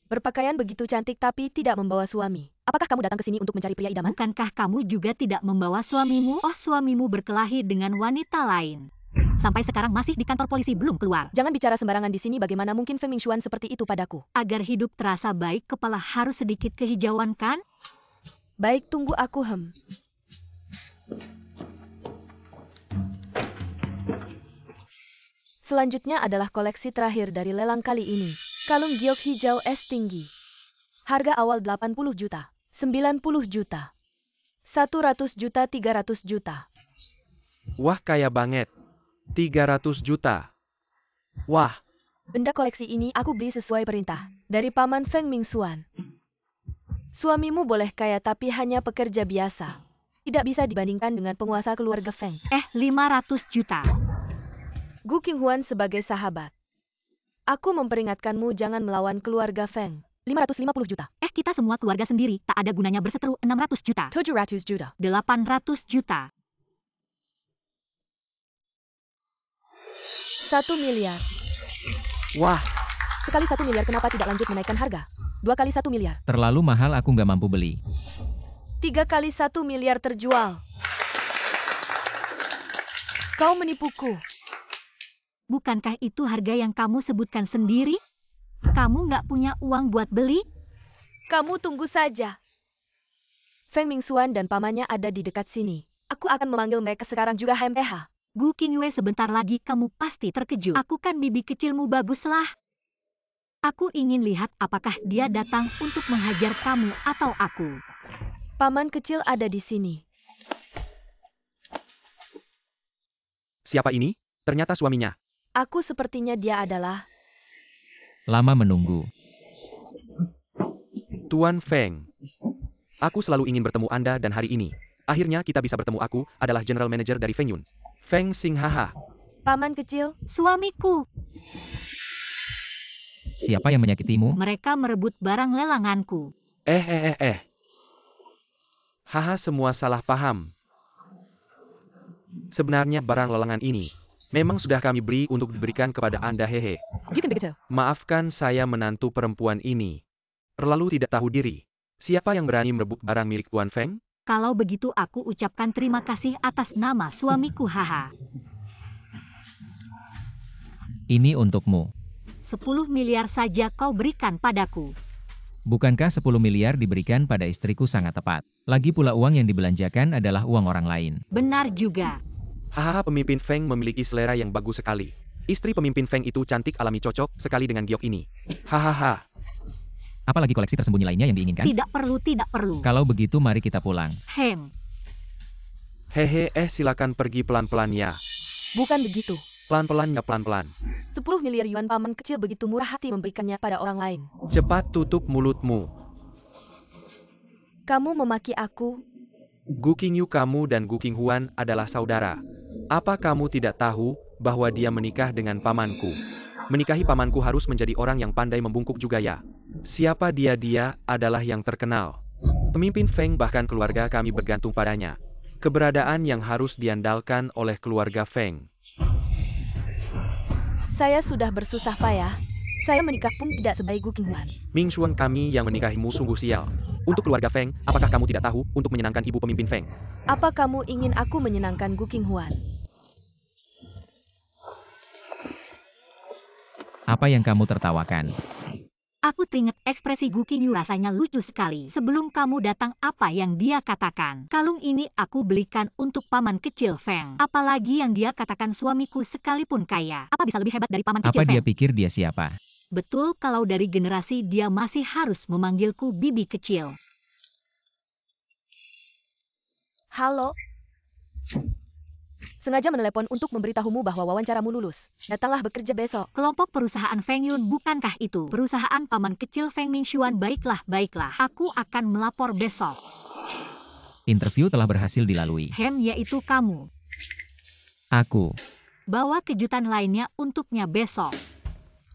D: Berpakaian begitu cantik tapi tidak membawa suami. Apakah kamu datang ke sini untuk mencari pria idaman?
A: Bukankah kamu juga tidak membawa suamimu? Oh, suamimu berkelahi dengan wanita lain. Sampai sekarang masih di kantor polisi, belum keluar.
D: Jangan bicara sembarangan di sini. Bagaimana mungkin Feng Mingxuan seperti itu padaku?
A: Agar hidup terasa baik, kepala harus sedikit kehijauan kan?
D: Baik, tunggu aku Selanjutnya adalah koleksi terakhir dari lelang kali ini. Kalung giok hijau es tinggi. Harga awal 80 juta, 90 juta, 100 juta, 300 juta.
C: Wah, kaya banget. 300 juta. Wah,
D: Benda koleksi ini aku beli sesuai perintah dari Paman Feng Mingxuan. Suamimu boleh kaya tapi hanya pekerja biasa. Tidak bisa dibandingkan dengan penguasa keluarga Feng.
A: 500 juta.
D: Gu Qinghuan sebagai sahabat. Aku memperingatkanmu jangan melawan keluarga Feng. 550 juta.
A: Kita semua keluarga sendiri, tak ada gunanya berseteru. 600 juta.
D: 700 juta.
A: 800 juta.
D: 1 miliar.
C: wah,
D: Sekali 1 miliar, kenapa tidak lanjut menaikkan harga? 2 kali 1 miliar.
B: Terlalu mahal, aku nggak mampu beli.
D: 3 kali 1 miliar terjual. Kau menipuku.
A: Bukankah itu harga yang kamu sebutkan sendiri? Kamu nggak punya uang buat beli?
D: Kamu tunggu saja. Feng Mingxuan dan pamannya ada di dekat sini. Aku akan memanggil mereka sekarang juga. HMPH.
A: Gu Qingyue, sebentar lagi kamu pasti terkejut. Aku kan bibi kecilmu, baguslah. Aku ingin lihat apakah dia datang untuk menghajar kamu atau aku.
D: Paman kecil ada di sini.
C: siapa ini? Ternyata suaminya.
D: Aku sepertinya dia adalah...
B: Lama menunggu.
C: Tuan Feng. Aku selalu ingin bertemu Anda dan hari ini. Akhirnya kita bisa bertemu. Aku adalah General Manager dari Feng Yun. Feng Xing, haha.
D: Paman kecil.
A: Suamiku.
B: Siapa yang menyakitimu?
A: Mereka merebut barang lelanganku.
C: Haha, semua salah paham. Sebenarnya barang lelangan ini Memang sudah kami beli untuk diberikan kepada Anda hehe.
D: Bukan begitu.
C: Maafkan saya menantu perempuan ini. Terlalu tidak tahu diri. Siapa yang berani merebut barang milik Tuan Feng?
A: Kalau begitu aku ucapkan terima kasih atas nama suamiku haha.
B: Ini untukmu.
A: 10 miliar saja kau berikan padaku.
B: Bukankah 10 miliar diberikan pada istriku sangat tepat? Lagi pula uang yang dibelanjakan adalah uang orang lain.
A: Benar juga.
C: Hahaha, pemimpin Feng memiliki selera yang bagus sekali. Istri pemimpin Feng itu cantik alami, cocok sekali dengan giok ini. Hahaha.
B: Apalagi koleksi tersembunyi lainnya yang diinginkan?
A: Tidak perlu, tidak perlu.
B: Kalau begitu mari kita pulang.
C: Hehe, silakan pergi pelan-pelan ya.
D: Bukan begitu.
C: Pelan-pelan ya, pelan-pelan.
D: 10 miliar yuan paman kecil begitu murah hati memberikannya pada orang lain.
C: Cepat tutup mulutmu.
D: Kamu memaki aku.
C: Gu Qingyu, kamu dan Gu Qinghuan adalah saudara. Apa kamu tidak tahu bahwa dia menikah dengan pamanku? Menikahi pamanku harus menjadi orang yang pandai membungkuk juga ya. Siapa dia? Dia adalah yang terkenal. Pemimpin Feng, bahkan keluarga kami bergantung padanya. Keberadaan yang harus diandalkan oleh keluarga Feng.
D: Saya sudah bersusah payah. Saya menikah pun tidak sebaik Gu Qinghuan.
C: Ming Xuan, kami yang menikahimu sungguh sial. Untuk keluarga Feng, apakah kamu tidak tahu untuk menyenangkan ibu pemimpin Feng?
D: Apa kamu ingin aku menyenangkan Gu Qinghuan?
B: Apa yang kamu tertawakan?
A: Aku teringat ekspresi Gu Qingyu rasanya lucu sekali. Sebelum kamu datang, apa yang dia katakan? Kalung ini aku belikan untuk paman kecil Feng. Apalagi yang dia katakan suamiku sekalipun kaya. Apa bisa lebih hebat dari paman kecil
B: Apa dia
A: Feng?
B: pikir dia siapa?
A: Betul, kalau dari generasi dia masih harus memanggilku bibi kecil.
D: Halo. Sengaja menelepon untuk memberitahumu bahwa wawancaramu lulus. Datanglah bekerja besok.
A: Kelompok perusahaan Feng Yun, bukankah itu? Perusahaan paman kecil Feng Mingxuan. Baiklah, baiklah. Aku akan melapor besok.
B: Interview telah berhasil dilalui.
A: Yaitu kamu.
B: Aku.
A: Bawa kejutan lainnya untuknya besok.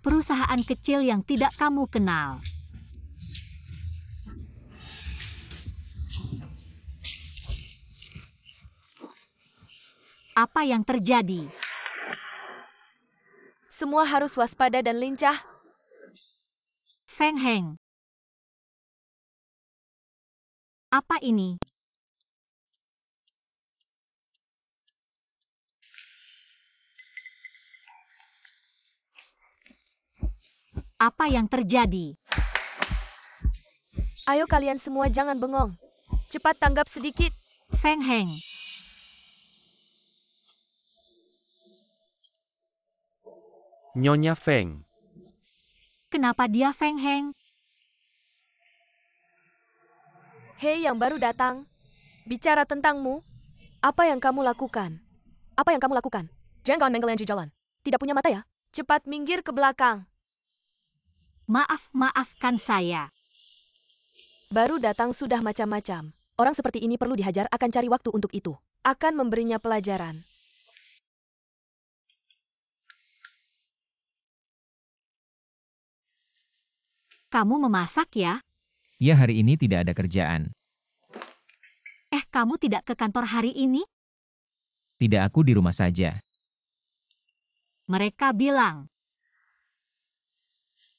A: Perusahaan kecil yang tidak kamu kenal. Apa yang terjadi?
D: Semua harus waspada dan lincah.
A: Feng Heng. Apa ini? Apa yang terjadi?
D: Ayo kalian semua jangan bengong. Cepat tanggap sedikit.
A: Feng Heng.
C: Nyonya Feng.
A: Kenapa dia Feng Heng?
D: Hei yang baru datang. Bicara tentangmu. Apa yang kamu lakukan? Apa yang kamu lakukan? Jangan menggelanji jalan. Tidak punya mata ya? Cepat minggir ke belakang.
A: Maafkan saya.
D: Baru datang sudah macam-macam. Orang seperti ini perlu dihajar, akan cari waktu untuk itu. Akan memberinya pelajaran.
A: Kamu memasak ya?
B: Ya, hari ini tidak ada kerjaan.
A: Kamu tidak ke kantor hari ini?
B: Tidak, aku di rumah saja.
A: Mereka bilang.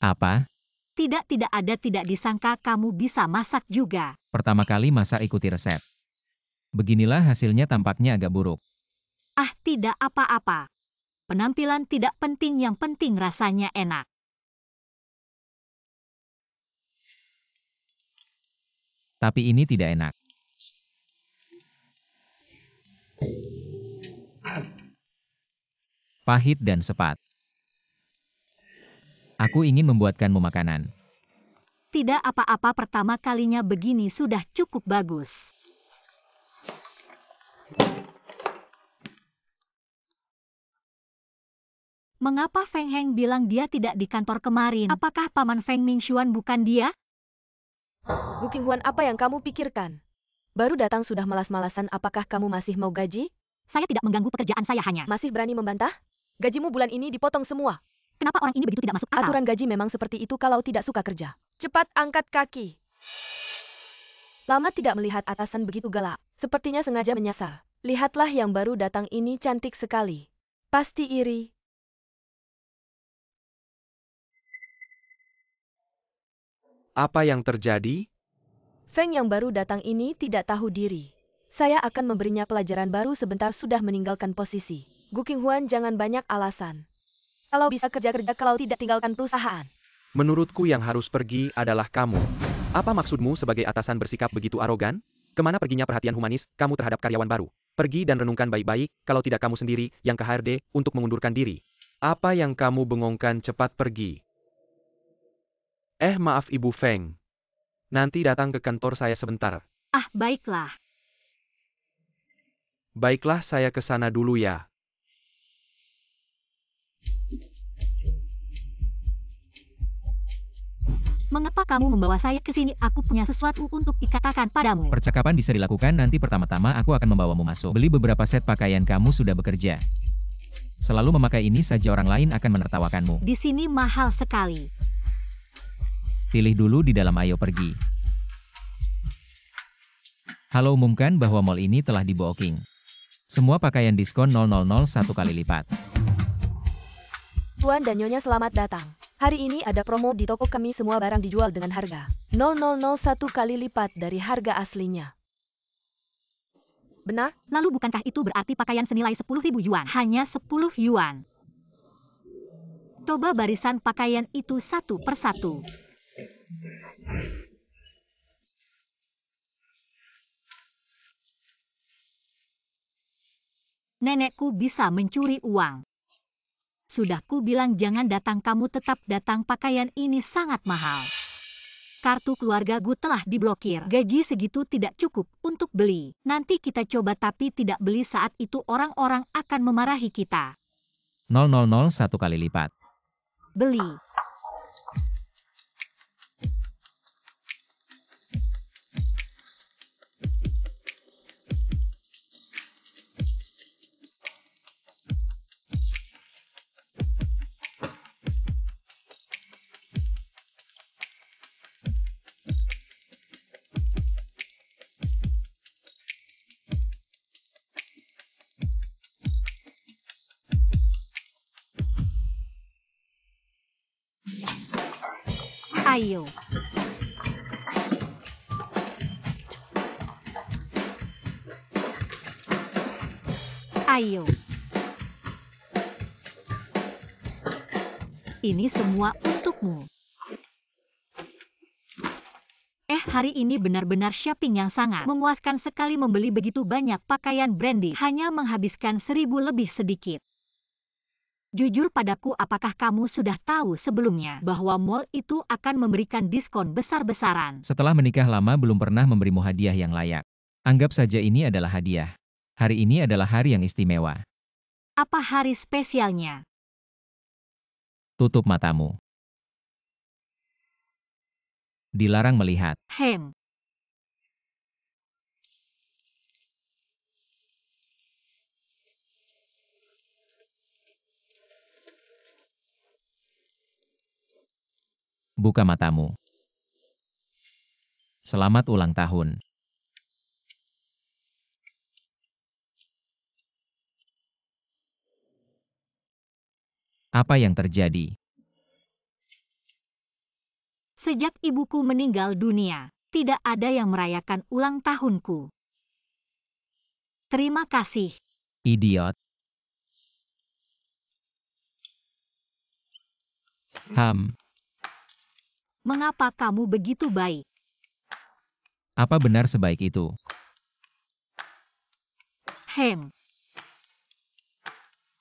B: Apa?
A: Tidak ada, tidak disangka kamu bisa masak juga.
B: Pertama kali masak ikuti resep. Beginilah hasilnya, tampaknya agak buruk.
A: Tidak apa-apa. Penampilan tidak penting, yang penting rasanya enak.
B: Tapi ini tidak enak. Pahit dan sepat. Aku ingin membuatkanmu makanan.
A: Tidak apa-apa, pertama kalinya begini sudah cukup bagus. Mengapa Feng Heng bilang dia tidak di kantor kemarin? Apakah paman Feng Mingxuan bukan dia?
D: Gu Qinghuan, apa yang kamu pikirkan? Baru datang sudah malas-malasan, apakah kamu masih mau gaji?
A: Saya tidak mengganggu pekerjaan saya, hanya.
D: Masih berani membantah? Gajimu bulan ini dipotong semua.
A: Kenapa orang ini begitu tidak masuk akal?
D: Aturan gaji memang seperti itu kalau tidak suka kerja. Cepat angkat kaki. Lama tidak melihat atasan begitu galak. Sepertinya sengaja menyasar. Lihatlah yang baru datang ini cantik sekali. Pasti iri.
C: Apa yang terjadi?
D: Feng yang baru datang ini tidak tahu diri. Saya akan memberinya pelajaran baru sebentar sudah meninggalkan posisi. Gu Qinghuan jangan banyak alasan. Kalau bisa kerja-kerja, kalau tidak tinggalkan perusahaan.
C: Menurutku yang harus pergi adalah kamu. Apa maksudmu sebagai atasan bersikap begitu arogan? Kemana perginya perhatian humanis kamu terhadap karyawan baru? Pergi dan renungkan baik-baik, kalau tidak kamu sendiri yang ke HRD untuk mengundurkan diri. Apa yang kamu bengongkan, cepat pergi. Maaf Ibu Feng. Nanti datang ke kantor saya sebentar.
A: Ah, baiklah.
C: Baiklah, saya ke sana dulu ya.
A: Mengapa kamu membawa saya ke sini? Aku punya sesuatu untuk dikatakan padamu.
B: Percakapan bisa dilakukan nanti. Pertama-tama aku akan membawamu masuk. Beli beberapa set pakaian, kamu sudah bekerja. Selalu memakai ini saja, orang lain akan menertawakanmu.
A: Di sini mahal sekali.
B: Pilih dulu di dalam, ayo pergi. Halo, umumkan bahwa mall ini telah di-booking. Semua pakaian diskon 0,001 kali lipat.
D: Tuan dan Nyonya selamat datang. Hari ini ada promo di toko kami, semua barang dijual dengan harga 0,001 kali lipat dari harga aslinya. Benar?
A: Lalu bukankah itu berarti pakaian senilai 10.000 yuan? Hanya 10 yuan. Coba barisan pakaian itu satu persatu. Nenekku bisa mencuri uang. Sudah ku bilang jangan datang, kamu tetap datang. Pakaian ini sangat mahal. Kartu keluarga Gu telah diblokir. Gaji segitu tidak cukup untuk beli. Nanti kita coba, tapi tidak beli saat itu orang-orang akan memarahi kita.
B: 0,001 kali lipat.
A: Beli. Ayo. Ayo. Ini semua untukmu. Hari ini benar-benar shopping yang sangat memuaskan sekali. Membeli begitu banyak pakaian branded hanya menghabiskan 1.000 lebih sedikit. Jujur padaku, apakah kamu sudah tahu sebelumnya bahwa mall itu akan memberikan diskon besar-besaran?
B: Setelah menikah lama belum pernah memberimu hadiah yang layak. Anggap saja ini adalah hadiah. Hari ini adalah hari yang istimewa.
A: Apa hari spesialnya?
B: Tutup matamu. Dilarang melihat. Buka matamu. Selamat ulang tahun. Apa yang terjadi?
A: Sejak ibuku meninggal dunia, tidak ada yang merayakan ulang tahunku. Terima kasih.
B: Idiot.
A: Mengapa kamu begitu baik?
B: Apa benar sebaik itu?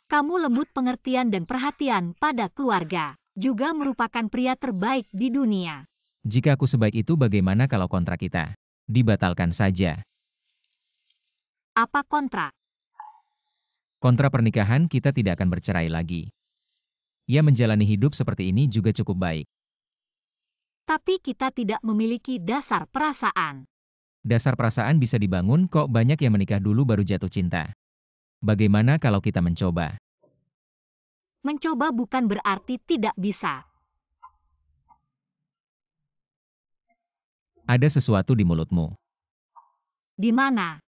A: Kamu lembut, pengertian dan perhatian pada keluarga. Juga merupakan pria terbaik di dunia.
B: Jika aku sebaik itu, bagaimana kalau kontrak kita dibatalkan saja?
A: Apa kontrak?
B: Kontrak pernikahan kita tidak akan bercerai lagi. Ya, menjalani hidup seperti ini juga cukup baik.
A: Tapi kita tidak memiliki dasar perasaan.
B: Dasar perasaan bisa dibangun kok, banyak yang menikah dulu baru jatuh cinta. Bagaimana kalau kita mencoba?
A: Mencoba bukan berarti tidak bisa.
B: Ada sesuatu di mulutmu.
A: Di mana?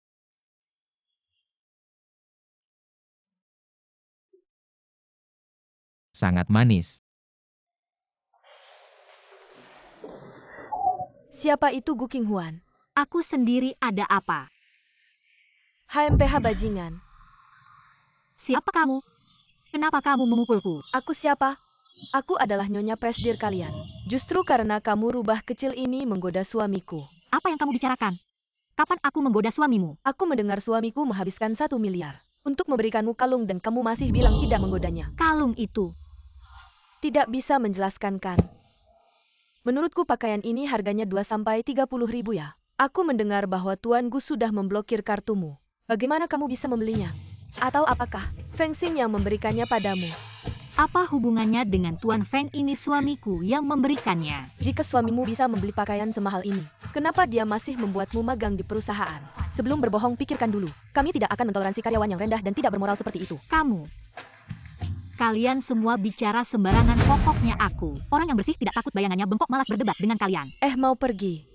B: Sangat manis.
D: Siapa itu Gu Qinghuan?
A: Aku sendiri ada apa?
D: HMPH bajingan.
A: Siapa kamu? Kenapa kamu memukulku?
D: Aku siapa? Aku adalah Nyonya Presdir kalian. Justru karena kamu rubah kecil ini menggoda suamiku.
A: Apa yang kamu bicarakan? Kapan aku menggoda suamimu?
D: Aku mendengar suamiku menghabiskan 1 miliar untuk memberikanmu kalung dan kamu masih bilang tidak menggodanya.
A: Kalung itu.
D: Tidak bisa menjelaskan kan? Menurutku pakaian ini harganya 2-30 ribu ya. Aku mendengar bahwa Tuan Gu sudah memblokir kartumu. Bagaimana kamu bisa membelinya? Atau apakah Feng Xing yang memberikannya padamu?
A: Apa hubungannya dengan Tuan Feng ini suamiku yang memberikannya?
D: Jika suamimu bisa membeli pakaian semahal ini, kenapa dia masih membuatmu magang di perusahaan? Sebelum berbohong pikirkan dulu. Kami tidak akan mentoleransi karyawan yang rendah dan tidak bermoral seperti itu.
A: Kamu. Kalian semua bicara sembarangan, pokoknya aku. Orang yang bersih tidak takut bayangannya bengkok malas berdebat dengan kalian.
D: Mau pergi?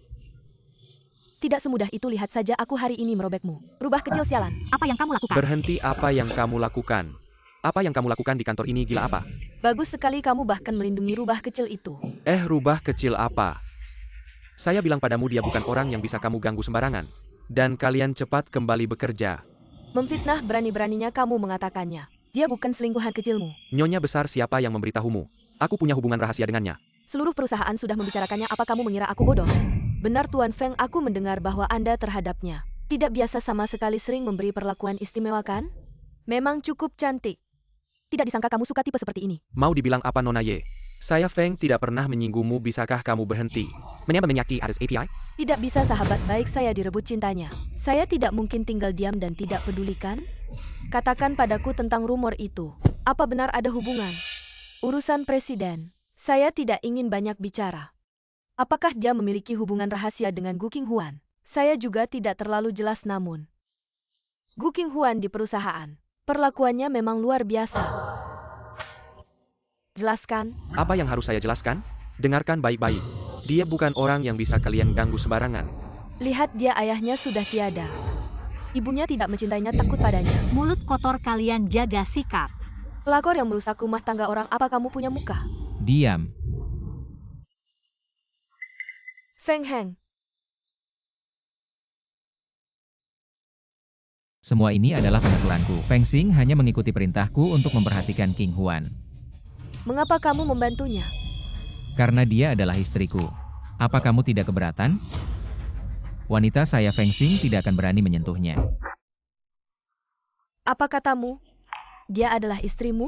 D: Tidak semudah itu, lihat saja aku hari ini merobekmu. Rubah kecil sialan.
A: Apa yang kamu lakukan?
C: Berhenti, apa yang kamu lakukan? Apa yang kamu lakukan di kantor ini, gila apa?
D: Bagus sekali kamu bahkan melindungi rubah kecil itu.
C: Rubah kecil apa? Saya bilang padamu dia bukan orang yang bisa kamu ganggu sembarangan. Dan kalian cepat kembali bekerja.
D: Memfitnah berani-beraninya kamu mengatakannya. Dia bukan selingkuhan kecilmu.
C: Nyonya besar, siapa yang memberitahumu? Aku punya hubungan rahasia dengannya.
D: Seluruh perusahaan sudah membicarakannya, apa kamu mengira aku bodoh? Benar Tuan Feng, aku mendengar bahwa Anda terhadapnya tidak biasa sama sekali, sering memberi perlakuan istimewa kan? Memang cukup cantik. Tidak disangka kamu suka tipe seperti ini.
C: Mau dibilang apa Nona Ye? Saya Feng tidak pernah menyinggungmu, bisakah kamu berhenti?
E: Menyaki atas API?
D: Tidak bisa, sahabat baik saya direbut cintanya. Saya tidak mungkin tinggal diam dan tidak pedulikan. Katakan padaku tentang rumor itu. Apa benar ada hubungan? Urusan presiden. Saya tidak ingin banyak bicara. Apakah dia memiliki hubungan rahasia dengan Gu Qinghuan? Saya juga tidak terlalu jelas, namun Gu Qinghuan di perusahaan, perlakuannya memang luar biasa. Jelaskan.
C: Apa yang harus saya jelaskan? Dengarkan baik-baik. Dia bukan orang yang bisa kalian ganggu sembarangan.
D: Lihat, dia ayahnya sudah tiada. Ibunya tidak mencintainya, takut padanya.
A: Mulut kotor kalian, jaga sikap.
D: Pelakor yang merusak rumah tangga orang, apa kamu punya muka?
B: Diam.
D: Feng Heng.
B: Semua ini adalah pengaturanku. Feng Xing hanya mengikuti perintahku untuk memperhatikan King Huan.
D: Mengapa kamu membantunya?
B: Karena dia adalah istriku. Apa kamu tidak keberatan? Wanita saya Feng Xing tidak akan berani menyentuhnya.
D: Apa katamu? Dia adalah istrimu?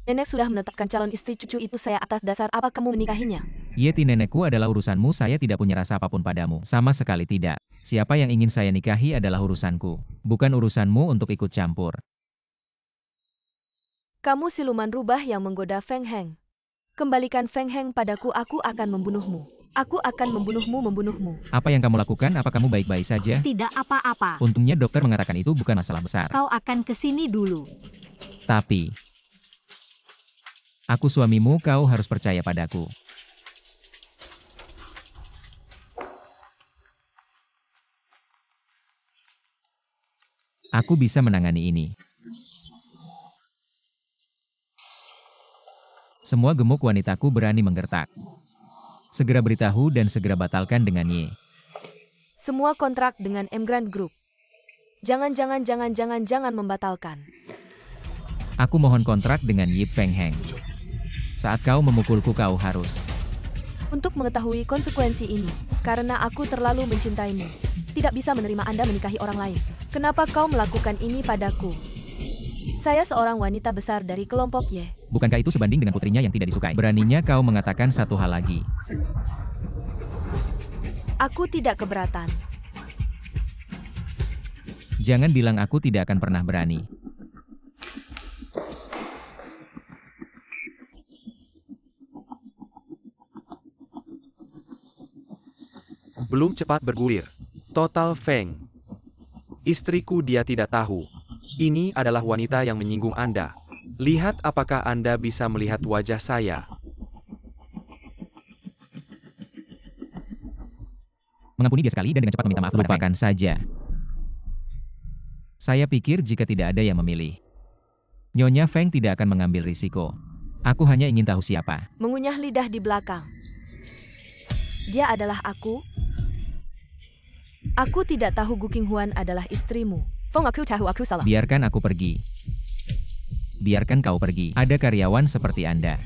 D: Nenek sudah menetapkan calon istri cucu itu saya, atas dasar apa kamu menikahinya?
B: Yeti, nenekku adalah urusanmu, saya tidak punya rasa apapun padamu. Sama sekali tidak. Siapa yang ingin saya nikahi adalah urusanku. Bukan urusanmu untuk ikut campur.
D: Kamu siluman rubah yang menggoda Feng Heng. Kembalikan Feng Heng padaku, aku akan membunuhmu. Aku akan membunuhmu.
B: Apa yang kamu lakukan? Apa kamu baik-baik saja?
A: Tidak apa-apa.
B: Untungnya dokter mengatakan itu bukan masalah besar.
A: Kau akan kesini dulu.
B: Tapi aku suamimu, kau harus percaya padaku. Aku bisa menangani ini. Semua gemuk wanitaku berani menggertak. Segera beritahu dan segera batalkan dengan Ye.
D: Semua kontrak dengan Emgrand Group. Jangan membatalkan.
B: Aku mohon kontrak dengan Yip Feng Heng. Saat kau memukulku, kau harus.
D: Untuk mengetahui konsekuensi ini, karena aku terlalu mencintaimu, tidak bisa menerima Anda menikahi orang lain. Kenapa kau melakukan ini padaku? Saya seorang wanita besar dari kelompok Ye.
B: Bukankah itu sebanding dengan putrinya yang tidak disukai? Beraninya kau mengatakan satu hal lagi.
D: Aku tidak keberatan.
B: Jangan bilang aku tidak akan pernah berani.
C: Belum cepat bergulir. Total Feng. Istriku, dia tidak tahu. Ini adalah wanita yang menyinggung Anda. Lihat apakah Anda bisa melihat wajah saya.
B: Mengampuni dia sekali dan dengan cepat meminta maaf. Lupakan saja. Saya pikir jika tidak ada yang memilih, Nyonya Feng tidak akan mengambil risiko. Aku hanya ingin tahu siapa.
D: Mengunyah lidah di belakang. Dia adalah aku. Aku tidak tahu Gu Qinghuan adalah istrimu. Feng, aku tahu aku salah.
B: Biarkan aku pergi. Biarkan kau pergi. Ada karyawan seperti Anda.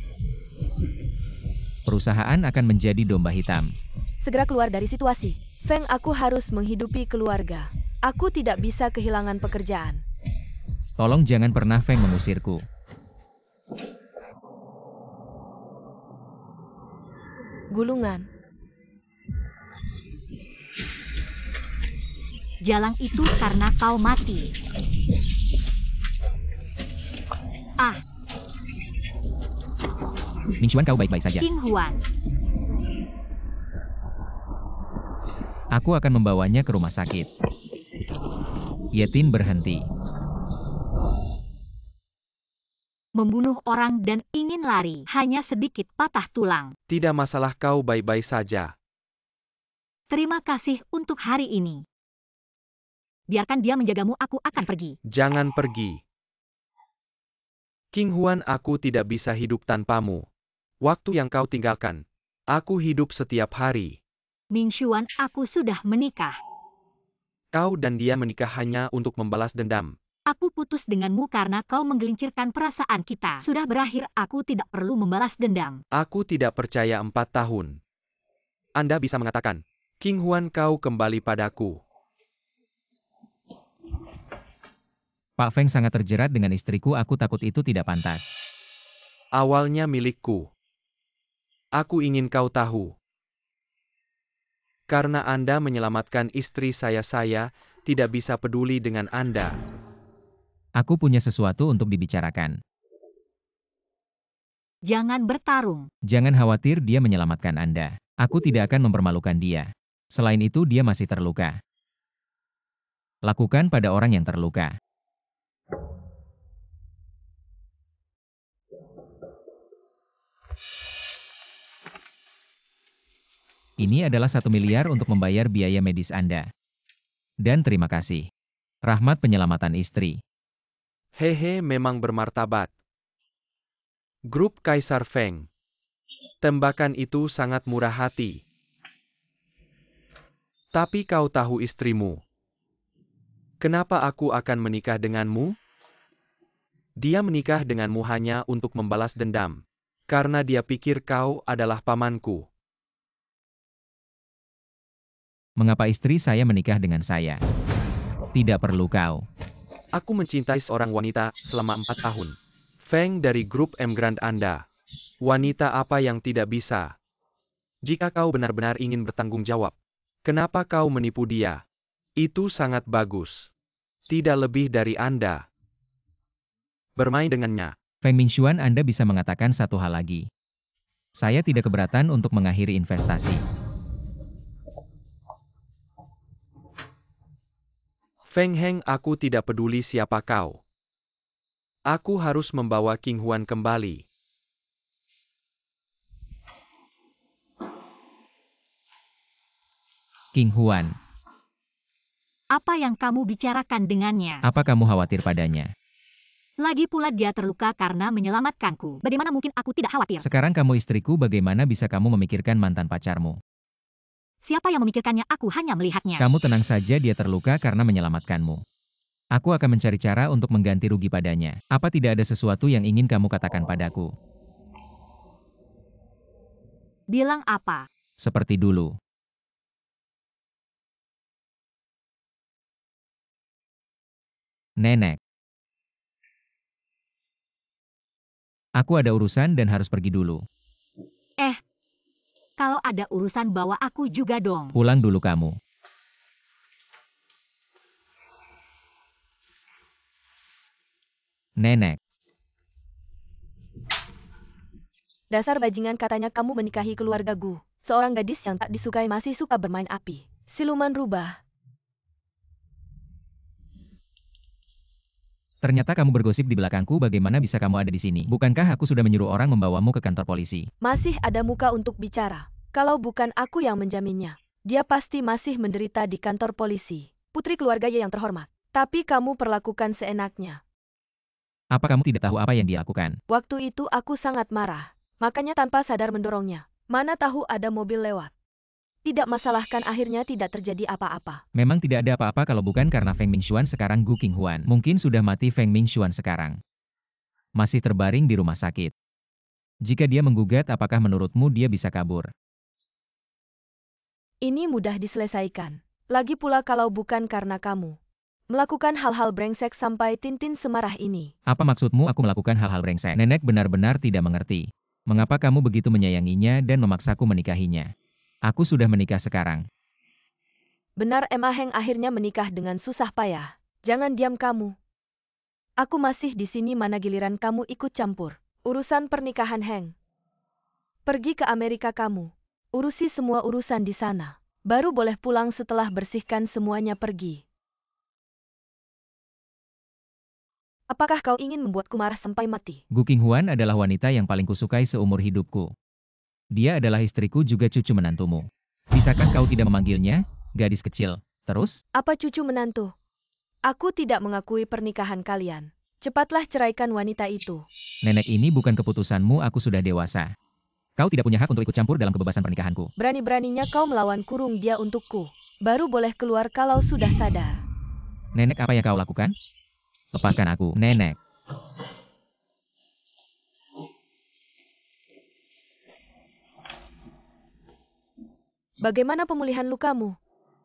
B: Perusahaan akan menjadi domba hitam.
D: Segera keluar dari situasi. Feng, aku harus menghidupi keluarga. Aku tidak bisa kehilangan pekerjaan.
B: Tolong jangan pernah Feng mengusirku.
D: Gulungan.
A: Jalang itu karena kau mati. Ah,
B: Mingxuan, kau baik-baik saja.
A: Qinghuan.
B: Aku akan membawanya ke rumah sakit. Yetin berhenti.
A: Membunuh orang dan ingin lari, hanya sedikit patah tulang.
C: Tidak masalah, kau baik-baik saja.
A: Terima kasih untuk hari ini. Biarkan dia menjagamu, aku akan pergi.
C: Jangan pergi. Qinghuan, aku tidak bisa hidup tanpamu. Waktu yang kau tinggalkan, aku hidup setiap hari.
A: Mingxuan, aku sudah menikah.
C: Kau dan dia menikah hanya untuk membalas dendam.
A: Aku putus denganmu karena kau menggelincirkan perasaan kita. Sudah berakhir, aku tidak perlu membalas dendam.
C: Aku tidak percaya 4 tahun. Anda bisa mengatakan, Qinghuan, kau kembali padaku.
B: Pak Feng sangat terjerat dengan istriku, aku takut itu tidak pantas.
C: Awalnya milikku. Aku ingin kau tahu. Karena Anda menyelamatkan istri saya tidak bisa peduli dengan Anda.
B: Aku punya sesuatu untuk dibicarakan.
A: Jangan bertarung.
B: Jangan khawatir, dia menyelamatkan Anda. Aku tidak akan mempermalukan dia. Selain itu, dia masih terluka. Lakukan pada orang yang terluka. Ini adalah 1 miliar untuk membayar biaya medis Anda. Dan terima kasih. Rahmat penyelamatan istri.
C: Hehe, memang bermartabat. Grup Kaisar Feng. Tembakan itu sangat murah hati. Tapi kau tahu istrimu. Kenapa aku akan menikah denganmu? Dia menikah denganmu hanya untuk membalas dendam. Karena dia pikir kau adalah pamanku.
B: Mengapa istri saya menikah dengan saya? Tidak perlu kau.
C: Aku mencintai seorang wanita selama 4 tahun. Feng dari grup M Grand Anda. Wanita apa yang tidak bisa? Jika kau benar-benar ingin bertanggung jawab, kenapa kau menipu dia? Itu sangat bagus. Tidak lebih dari Anda. Bermain dengannya.
B: Feng Mingxuan, Anda bisa mengatakan satu hal lagi. Saya tidak keberatan untuk mengakhiri investasi.
C: Feng Heng, aku tidak peduli siapa kau. Aku harus membawa Qinghuan kembali.
B: Qinghuan,
A: Apa yang kamu bicarakan dengannya?
B: apa kamu khawatir padanya?
A: Lagi pula dia terluka karena menyelamatkanku. Bagaimana mungkin aku tidak khawatir?
B: Sekarang kamu istriku, bagaimana bisa kamu memikirkan mantan pacarmu?
A: Siapa yang memikirkannya? Aku hanya melihatnya.
B: Kamu tenang saja, dia terluka karena menyelamatkanmu. Aku akan mencari cara untuk mengganti rugi padanya. Apa tidak ada sesuatu yang ingin kamu katakan padaku?
A: Bilang apa?
B: Seperti dulu. Nenek. Aku ada urusan dan harus pergi dulu.
A: Kalau ada urusan bawa aku juga dong.
B: Pulang dulu kamu. Nenek.
D: Dasar bajingan, katanya kamu menikahi keluarga Gu. Seorang gadis yang tak disukai masih suka bermain api. Siluman rubah.
B: Ternyata kamu bergosip di belakangku, bagaimana bisa kamu ada di sini? Bukankah aku sudah menyuruh orang membawamu ke kantor polisi?
D: Masih ada muka untuk bicara. Kalau bukan aku yang menjaminnya, dia pasti masih menderita di kantor polisi. Putri keluarga yang terhormat. Tapi kamu perlakukan seenaknya.
B: Apa kamu tidak tahu apa yang dia lakukan?
D: Waktu itu aku sangat marah. Makanya tanpa sadar mendorongnya. Mana tahu ada mobil lewat. Tidak masalahkan akhirnya tidak terjadi apa-apa.
B: Memang tidak ada apa-apa kalau bukan karena Feng Mingxuan sekarang Gu Qinghuan. Mungkin sudah mati Feng Mingxuan sekarang. Masih terbaring di rumah sakit. Jika dia menggugat, apakah menurutmu dia bisa kabur?
D: Ini mudah diselesaikan. Lagi pula kalau bukan karena kamu melakukan hal-hal brengsek sampai Tintin semarah ini.
B: Apa maksudmu aku melakukan hal-hal brengsek? Nenek benar-benar tidak mengerti. Mengapa kamu begitu menyayanginya dan memaksaku menikahinya? Aku sudah menikah sekarang.
D: Benar Emma Heng akhirnya menikah dengan susah payah. Jangan diam kamu. Aku masih di sini mana giliran kamu ikut campur. Urusan pernikahan Heng. Pergi ke Amerika kamu. Urusi semua urusan di sana. Baru boleh pulang setelah bersihkan semuanya pergi. Apakah kau ingin membuatku marah sampai mati?
B: Gu Qinghuan adalah wanita yang paling kusukai seumur hidupku. Dia adalah istriku juga cucu menantumu. Bisakah kau tidak memanggilnya, gadis kecil? Terus?
D: Apa cucu menantu? Aku tidak mengakui pernikahan kalian. Cepatlah ceraikan wanita itu.
B: Nenek, ini bukan keputusanmu, aku sudah dewasa. Kau tidak punya hak untuk ikut campur dalam kebebasan pernikahanku.
D: Berani-beraninya kau melawan kurung dia untukku. Baru boleh keluar kalau sudah sadar.
B: Nenek, apa yang kau lakukan? Lepaskan aku, Nenek.
D: Bagaimana pemulihan lukamu?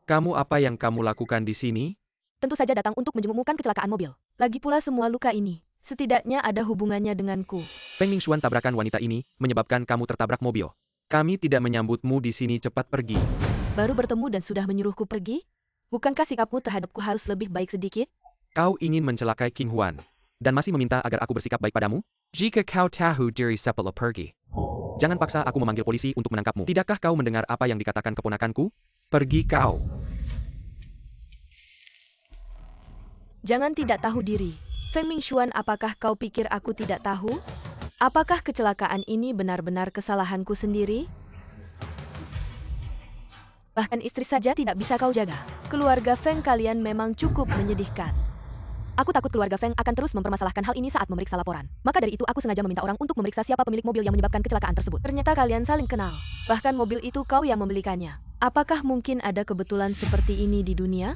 C: Kamu apa yang kamu lakukan di sini?
D: Tentu saja datang untuk menjengukmu kecelakaan mobil. Lagi pula semua luka ini, setidaknya ada hubungannya denganku.
C: Feng Mingxuan tabrakan wanita ini, menyebabkan kamu tertabrak mobil. Kami tidak menyambutmu di sini, cepat pergi.
D: Baru bertemu dan sudah menyuruhku pergi? Bukankah sikapmu terhadapku harus lebih baik sedikit?
C: Kau ingin mencelakai King Huan, dan masih meminta agar aku bersikap baik padamu? Jika kau tahu diri sepala pergi. Jangan paksa aku memanggil polisi untuk menangkapmu. Tidakkah kau mendengar apa yang dikatakan keponakanku? Pergi kau.
D: Jangan tidak tahu diri. Feng Mingxuan, apakah kau pikir aku tidak tahu? Apakah kecelakaan ini benar-benar kesalahanku sendiri? Bahkan istri saja tidak bisa kau jaga. Keluarga Feng kalian memang cukup menyedihkan. Aku takut keluarga Feng akan terus mempermasalahkan hal ini saat memeriksa laporan. Maka dari itu aku sengaja meminta orang untuk memeriksa siapa pemilik mobil yang menyebabkan kecelakaan tersebut. Ternyata kalian saling kenal. Bahkan mobil itu kau yang membelikannya. Apakah mungkin ada kebetulan seperti ini di dunia?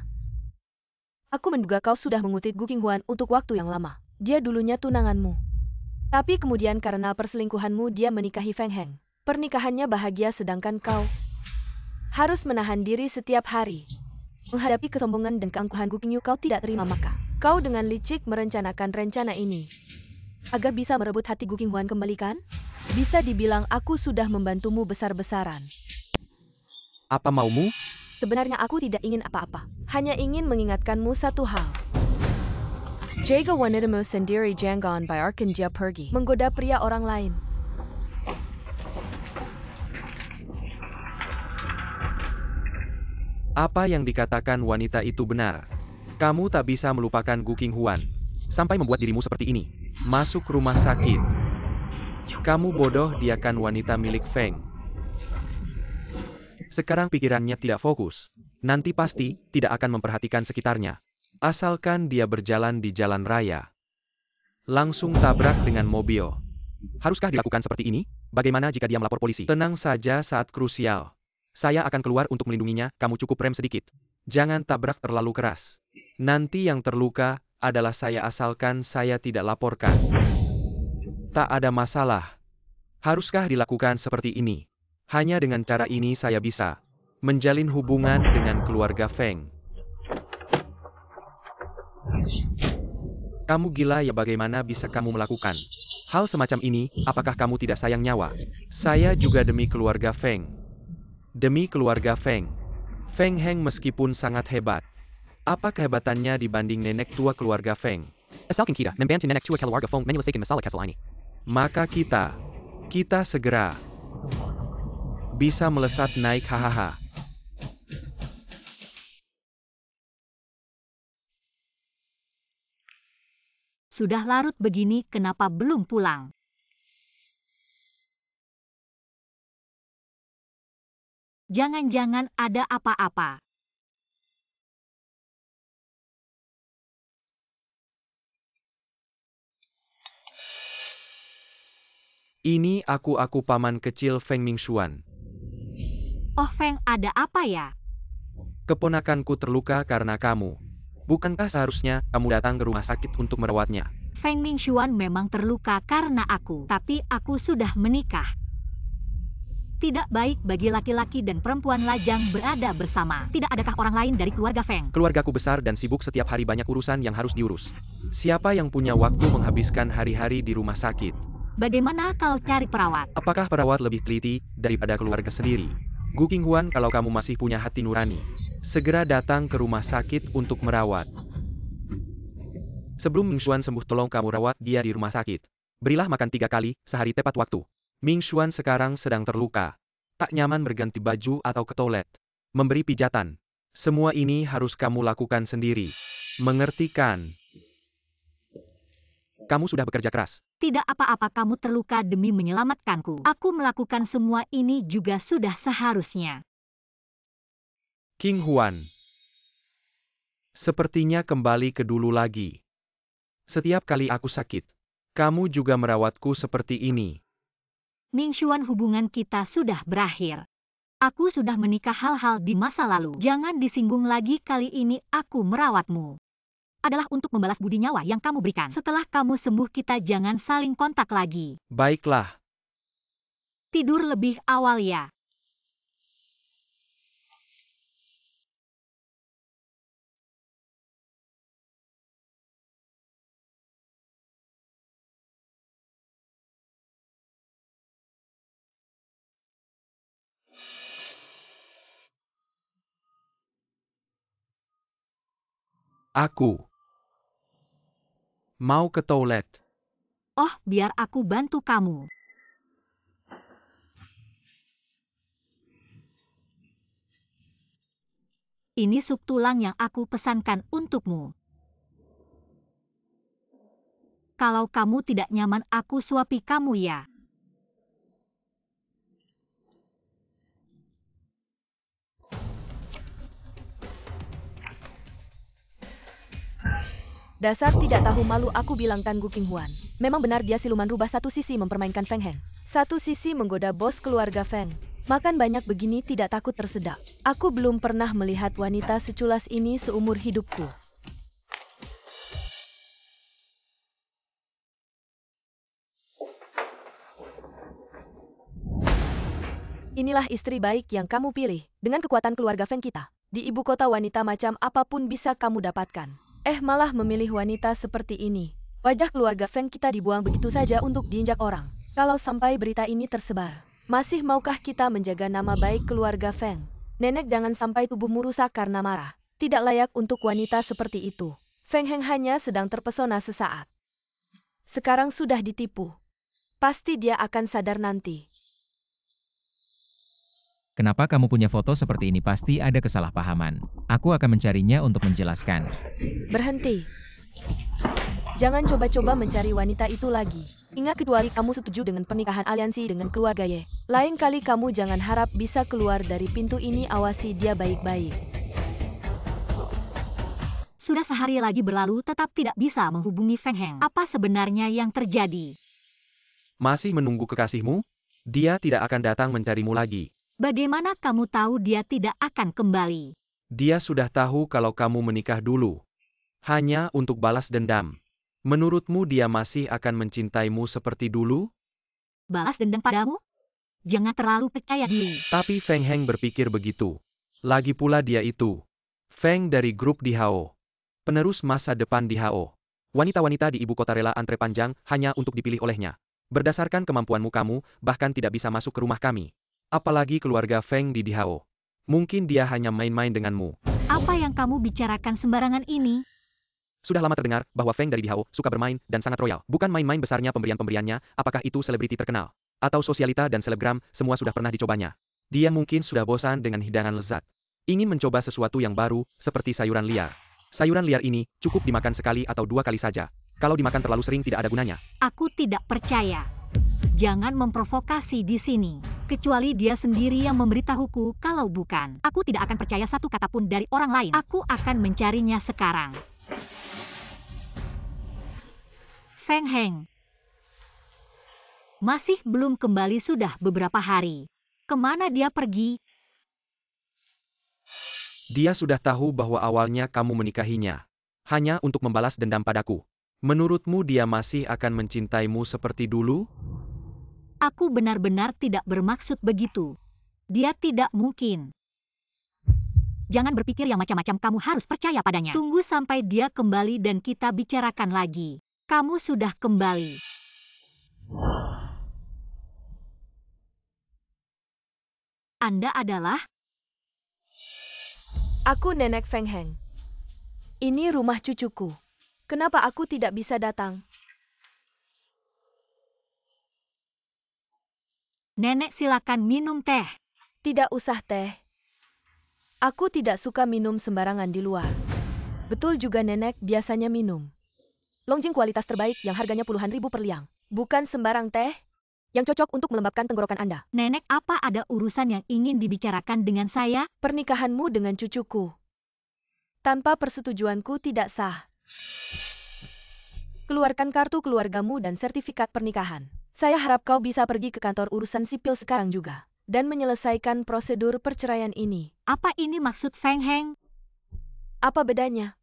D: Aku menduga kau sudah mengutip Gu Qinghuan untuk waktu yang lama. Dia dulunya tunanganmu. Tapi kemudian karena perselingkuhanmu dia menikahi Feng Heng. Pernikahannya bahagia sedangkan kau harus menahan diri setiap hari. Menghadapi kesombongan dan keangkuhan Gu Qingyu kau tidak terima, maka kau dengan licik merencanakan rencana ini. Agar bisa merebut hati Gu Qinghuan kembali kan? Bisa dibilang aku sudah membantumu besar-besaran.
C: Apa maumu?
D: Sebenarnya aku tidak ingin apa-apa. Hanya ingin mengingatkanmu satu hal. Jaga wanitamu sendiri jangan biarkan dia pergi menggoda pria orang lain.
C: Apa yang dikatakan wanita itu benar. Kamu tak bisa melupakan Gu Qinghuan, sampai membuat dirimu seperti ini. Masuk rumah sakit. Kamu bodoh, dia kan wanita milik Feng. Sekarang pikirannya tidak fokus. Nanti pasti tidak akan memperhatikan sekitarnya. Asalkan dia berjalan di jalan raya. Langsung tabrak dengan mobil. Haruskah dilakukan seperti ini? Bagaimana jika dia melapor polisi? Tenang saja saat krusial. Saya akan keluar untuk melindunginya, kamu cukup rem sedikit. Jangan tabrak terlalu keras. Nanti yang terluka adalah saya asalkan saya tidak laporkan. Tak ada masalah. Haruskah dilakukan seperti ini? Hanya dengan cara ini saya bisa menjalin hubungan dengan keluarga Feng. Kamu gila ya, bagaimana bisa kamu melakukan hal semacam ini? Apakah kamu tidak sayang nyawa? Saya juga demi keluarga Feng. Demi keluarga Feng. Feng Heng meskipun sangat hebat. Apa kehebatannya dibanding nenek tua keluarga Feng?
E: Asalkan kita membantu nenek tua keluarga Feng menyelesaikan masalah kesal ini.
C: Maka kita segera bisa melesat naik, hahaha.
A: Sudah larut begini, kenapa belum pulang? Jangan-jangan ada apa-apa.
C: Ini aku paman kecil Feng Mingshuan.
A: Oh Feng, ada apa ya?
C: Keponakanku terluka karena kamu. Bukankah seharusnya kamu datang ke rumah sakit untuk merawatnya?
A: Feng Mingshuan memang terluka karena aku, tapi aku sudah menikah. Tidak baik bagi laki-laki dan perempuan lajang berada bersama. Tidak adakah orang lain dari keluarga Feng?
C: Keluargaku besar dan sibuk, setiap hari banyak urusan yang harus diurus. Siapa yang punya waktu menghabiskan hari-hari di rumah sakit?
A: Bagaimana kau cari perawat?
C: Apakah perawat lebih teliti daripada keluarga sendiri? Gu Qinghuan, kalau kamu masih punya hati nurani, segera datang ke rumah sakit untuk merawat. Sebelum Mingshuan sembuh, tolong kamu rawat dia di rumah sakit. Berilah makan 3 kali sehari tepat waktu. Mingshuan sekarang sedang terluka. Tak nyaman berganti baju atau ke toilet. Memberi pijatan. Semua ini harus kamu lakukan sendiri. Mengerti kan? Kamu sudah bekerja keras.
A: Tidak apa-apa, kamu terluka demi menyelamatkanku. Aku melakukan semua ini juga sudah seharusnya.
C: Qinghuan. Sepertinya kembali ke dulu lagi. Setiap kali aku sakit, kamu juga merawatku seperti ini.
A: Mingshuan, hubungan kita sudah berakhir. Aku sudah menikah, hal-hal di masa lalu jangan disinggung lagi. Kali ini aku merawatmu adalah untuk membalas budi nyawa yang kamu berikan. Setelah kamu sembuh, kita jangan saling kontak lagi.
C: Baiklah.
A: Tidur lebih awal ya.
C: Aku mau ke toilet.
A: Oh, biar aku bantu kamu. Ini sup tulang yang aku pesankan untukmu. Kalau kamu tidak nyaman, aku suapi kamu ya.
D: Dasar tidak tahu malu, aku bilangkan Gu Qinghuan. Memang benar dia siluman rubah, satu sisi mempermainkan Feng Heng, satu sisi menggoda bos keluarga Feng. Makan banyak begini tidak takut tersedak. Aku belum pernah melihat wanita seculas ini seumur hidupku. Inilah istri baik yang kamu pilih. Dengan kekuatan keluarga Feng kita, di ibu kota wanita macam apapun bisa kamu dapatkan. Malah memilih wanita seperti ini. Wajah keluarga Feng kita dibuang begitu saja untuk diinjak orang. Kalau sampai berita ini tersebar, masih maukah kita menjaga nama baik keluarga Feng? Nenek, jangan sampai tubuhmu rusak karena marah. Tidak layak untuk wanita seperti itu. Feng Heng hanya sedang terpesona sesaat. Sekarang sudah ditipu. Pasti dia akan sadar nanti.
B: Kenapa kamu punya foto seperti ini? Pasti ada kesalahpahaman. Aku akan mencarinya untuk menjelaskan.
D: Berhenti. Jangan coba-coba mencari wanita itu lagi. Ingat, kecuali kamu setuju dengan pernikahan aliansi dengan keluarga Ye. Lain kali kamu jangan harap bisa keluar dari pintu ini, awasi dia baik-baik.
A: Sudah sehari lagi berlalu, tetap tidak bisa menghubungi Feng Heng. Apa sebenarnya yang terjadi?
C: Masih menunggu kekasihmu? Dia tidak akan datang mencarimu lagi.
A: Bagaimana kamu tahu dia tidak akan kembali?
C: Dia sudah tahu kalau kamu menikah dulu. Hanya untuk balas dendam. Menurutmu dia masih akan mencintaimu seperti dulu?
A: Balas dendam padamu? Jangan terlalu percaya diri.
C: Tapi Feng Heng berpikir begitu. Lagi pula dia itu Feng dari grup Dihao. Penerus masa depan Dihao. Wanita-wanita di ibu kota rela antre panjang hanya untuk dipilih olehnya. Berdasarkan kemampuanmu, kamu bahkan tidak bisa masuk ke rumah kami. Apalagi keluarga Feng di Dihao. Mungkin dia hanya main-main denganmu.
A: Apa yang kamu bicarakan sembarangan ini?
C: Sudah lama terdengar bahwa Feng dari Dihao suka bermain dan sangat royal. Bukan main-main besarnya pemberian-pemberiannya, apakah itu selebriti terkenal atau sosialita dan selebgram, semua sudah pernah dicobanya. Dia mungkin sudah bosan dengan hidangan lezat. Ingin mencoba sesuatu yang baru, seperti sayuran liar. Sayuran liar ini cukup dimakan sekali atau 2 kali saja. Kalau dimakan terlalu sering tidak ada gunanya.
A: Aku tidak percaya. Jangan memprovokasi di sini. Kecuali dia sendiri yang memberitahuku, kalau bukan, aku tidak akan percaya satu kata pun dari orang lain. Aku akan mencarinya sekarang. Feng Heng. Masih belum kembali sudah beberapa hari. Kemana dia pergi?
C: Dia sudah tahu bahwa awalnya kamu menikahinya. Hanya untuk membalas dendam padaku. Menurutmu dia masih akan mencintaimu seperti dulu?
A: Aku benar-benar tidak bermaksud begitu. Dia tidak mungkin. Jangan berpikir yang macam-macam, kamu harus percaya padanya. Tunggu sampai dia kembali dan kita bicarakan lagi. Kamu sudah kembali. Anda adalah?
D: Aku Nenek Feng Heng. Ini rumah cucuku. Kenapa aku tidak bisa datang?
A: Nenek, silakan minum teh.
D: Tidak usah teh. Aku tidak suka minum sembarangan di luar. Betul juga Nenek biasanya minum Longjing kualitas terbaik yang harganya puluhan ribu per liang. Bukan sembarang teh yang cocok untuk melembabkan tenggorokan Anda.
A: Nenek, apa ada urusan yang ingin dibicarakan dengan saya?
D: Pernikahanmu dengan cucuku tanpa persetujuanku tidak sah. Keluarkan kartu keluargamu dan sertifikat pernikahan. Saya harap kau bisa pergi ke kantor urusan sipil sekarang juga dan menyelesaikan prosedur perceraian ini.
A: Apa ini maksud Feng Heng?
D: Apa bedanya?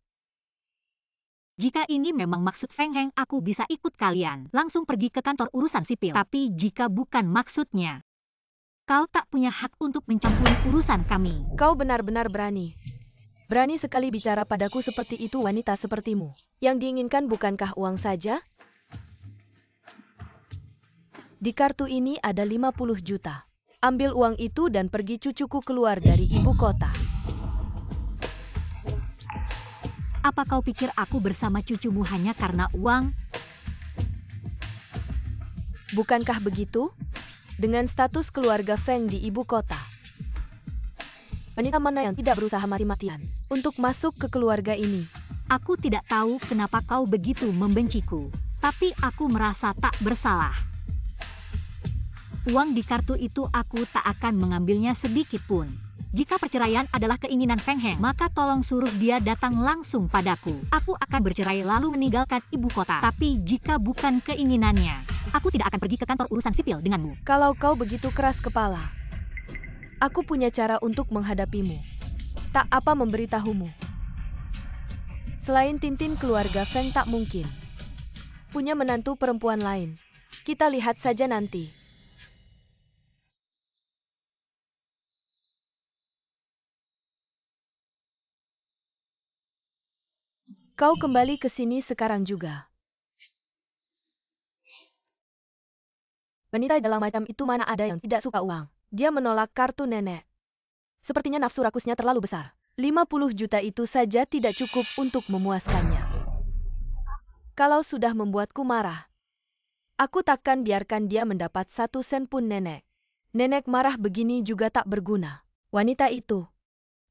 A: Jika ini memang maksud Feng Heng, aku bisa ikut kalian. Langsung pergi ke kantor urusan sipil. Tapi jika bukan maksudnya, kau tak punya hak untuk mencampuri urusan kami.
D: Kau benar-benar berani. Berani sekali bicara padaku seperti itu wanita sepertimu. Yang diinginkan bukankah uang saja? Di kartu ini ada 50 juta. Ambil uang itu dan pergi, cucuku keluar dari ibu kota.
A: Apa kau pikir aku bersama cucumu hanya karena uang?
D: Bukankah begitu? Dengan status keluarga Feng di ibu kota. Wanita mana yang tidak berusaha mati-matian untuk masuk ke keluarga ini?
A: Aku tidak tahu kenapa kau begitu membenciku, tapi aku merasa tak bersalah. Uang di kartu itu aku tak akan mengambilnya sedikit pun. Jika perceraian adalah keinginan Feng Heng, maka tolong suruh dia datang langsung padaku. Aku akan bercerai lalu meninggalkan ibu kota. Tapi jika bukan keinginannya, aku tidak akan pergi ke kantor urusan sipil denganmu.
D: Kalau kau begitu keras kepala, aku punya cara untuk menghadapimu. Tak apa memberitahumu. Selain Tintin, keluarga Feng tak mungkin punya menantu perempuan lain. Kita lihat saja nanti. Kau kembali ke sini sekarang juga. Wanita jalan macam itu mana ada yang tidak suka uang. Dia menolak kartu nenek. Sepertinya nafsu rakusnya terlalu besar. 50 juta itu saja tidak cukup untuk memuaskannya. Kalau sudah membuatku marah, aku takkan biarkan dia mendapat 1 sen pun nenek. Nenek marah begini juga tak berguna. Wanita itu,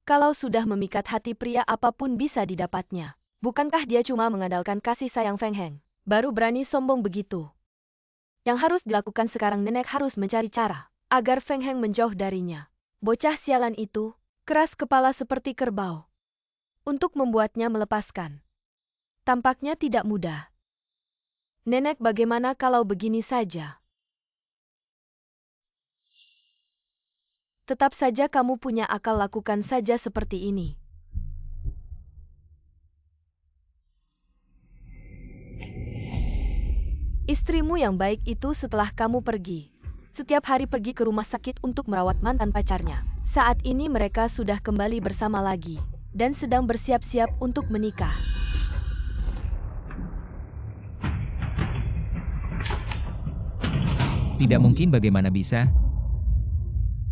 D: kalau sudah memikat hati pria apapun bisa didapatnya. Bukankah dia cuma mengandalkan kasih sayang Feng Heng? Baru berani sombong begitu. Yang harus dilakukan sekarang nenek harus mencari cara agar Feng Heng menjauh darinya. Bocah sialan itu, keras kepala seperti kerbau. Untuk membuatnya melepaskan, tampaknya tidak mudah. Nenek, bagaimana kalau begini saja? Tetap saja kamu punya akal, lakukan saja seperti ini. Istrimu yang baik itu setelah kamu pergi, setiap hari pergi ke rumah sakit untuk merawat mantan pacarnya. Saat ini mereka sudah kembali bersama lagi, dan sedang bersiap-siap untuk menikah.
B: Tidak mungkin, bagaimana bisa?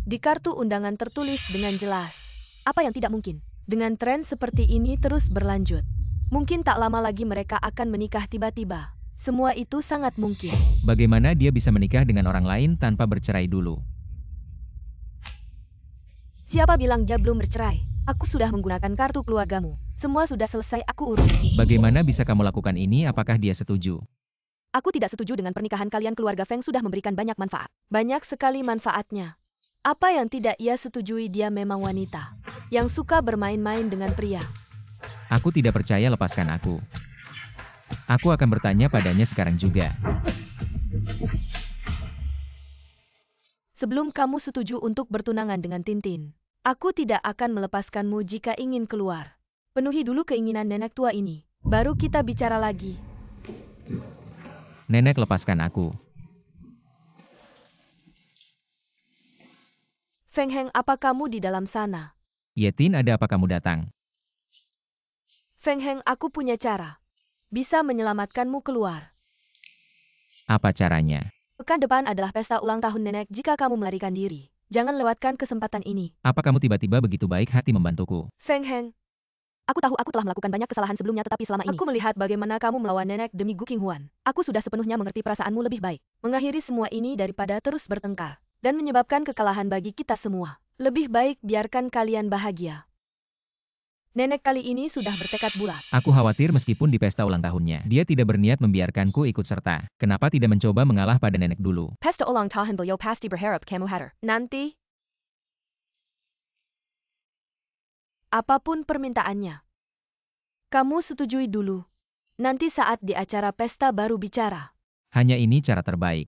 D: Di kartu undangan tertulis dengan jelas. Apa yang tidak mungkin? Dengan tren seperti ini terus berlanjut, mungkin tak lama lagi mereka akan menikah tiba-tiba. Semua itu sangat mungkin.
B: Bagaimana dia bisa menikah dengan orang lain tanpa bercerai dulu?
D: Siapa bilang dia belum bercerai? Aku sudah menggunakan kartu keluargamu. Semua sudah selesai, aku urus.
B: Bagaimana bisa kamu lakukan ini? Apakah dia setuju?
D: Aku tidak setuju dengan pernikahan kalian. Keluarga Feng sudah memberikan banyak manfaat. Banyak sekali manfaatnya. Apa yang tidak ia setujui? Dia memang wanita yang suka bermain-main dengan pria.
B: Aku tidak percaya, lepaskan aku. Aku akan bertanya padanya sekarang juga.
D: Sebelum kamu setuju untuk bertunangan dengan Tintin, aku tidak akan melepaskanmu jika ingin keluar. Penuhi dulu keinginan nenek tua ini, baru kita bicara lagi.
B: Nenek, lepaskan aku.
D: Feng Heng, apa kamu di dalam sana?
B: Yetin, ada apa kamu datang?
D: Feng Heng, aku punya cara. Bisa menyelamatkanmu keluar.
B: Apa caranya?
D: Pekan depan adalah pesta ulang tahun nenek jika kamu melarikan diri. Jangan lewatkan kesempatan ini.
B: Apa kamu tiba-tiba begitu baik hati membantuku?
D: Feng Heng, aku tahu aku telah melakukan banyak kesalahan sebelumnya, tetapi selama ini aku melihat bagaimana kamu melawan nenek demi Gu Qinghuan. Aku sudah sepenuhnya mengerti perasaanmu lebih baik. Mengakhiri semua ini daripada terus bertengkar dan menyebabkan kekalahan bagi kita semua. Lebih baik biarkan kalian bahagia. Nenek kali ini sudah bertekad bulat.
B: Aku khawatir meskipun di pesta ulang tahunnya, dia tidak berniat membiarkanku ikut serta. Kenapa tidak mencoba mengalah pada nenek dulu?
D: Pesta ulang tahun beliau pasti berharap kamu hadir. Nanti, apapun permintaannya, kamu setujui dulu. Nanti saat di acara pesta baru bicara.
B: Hanya ini cara terbaik.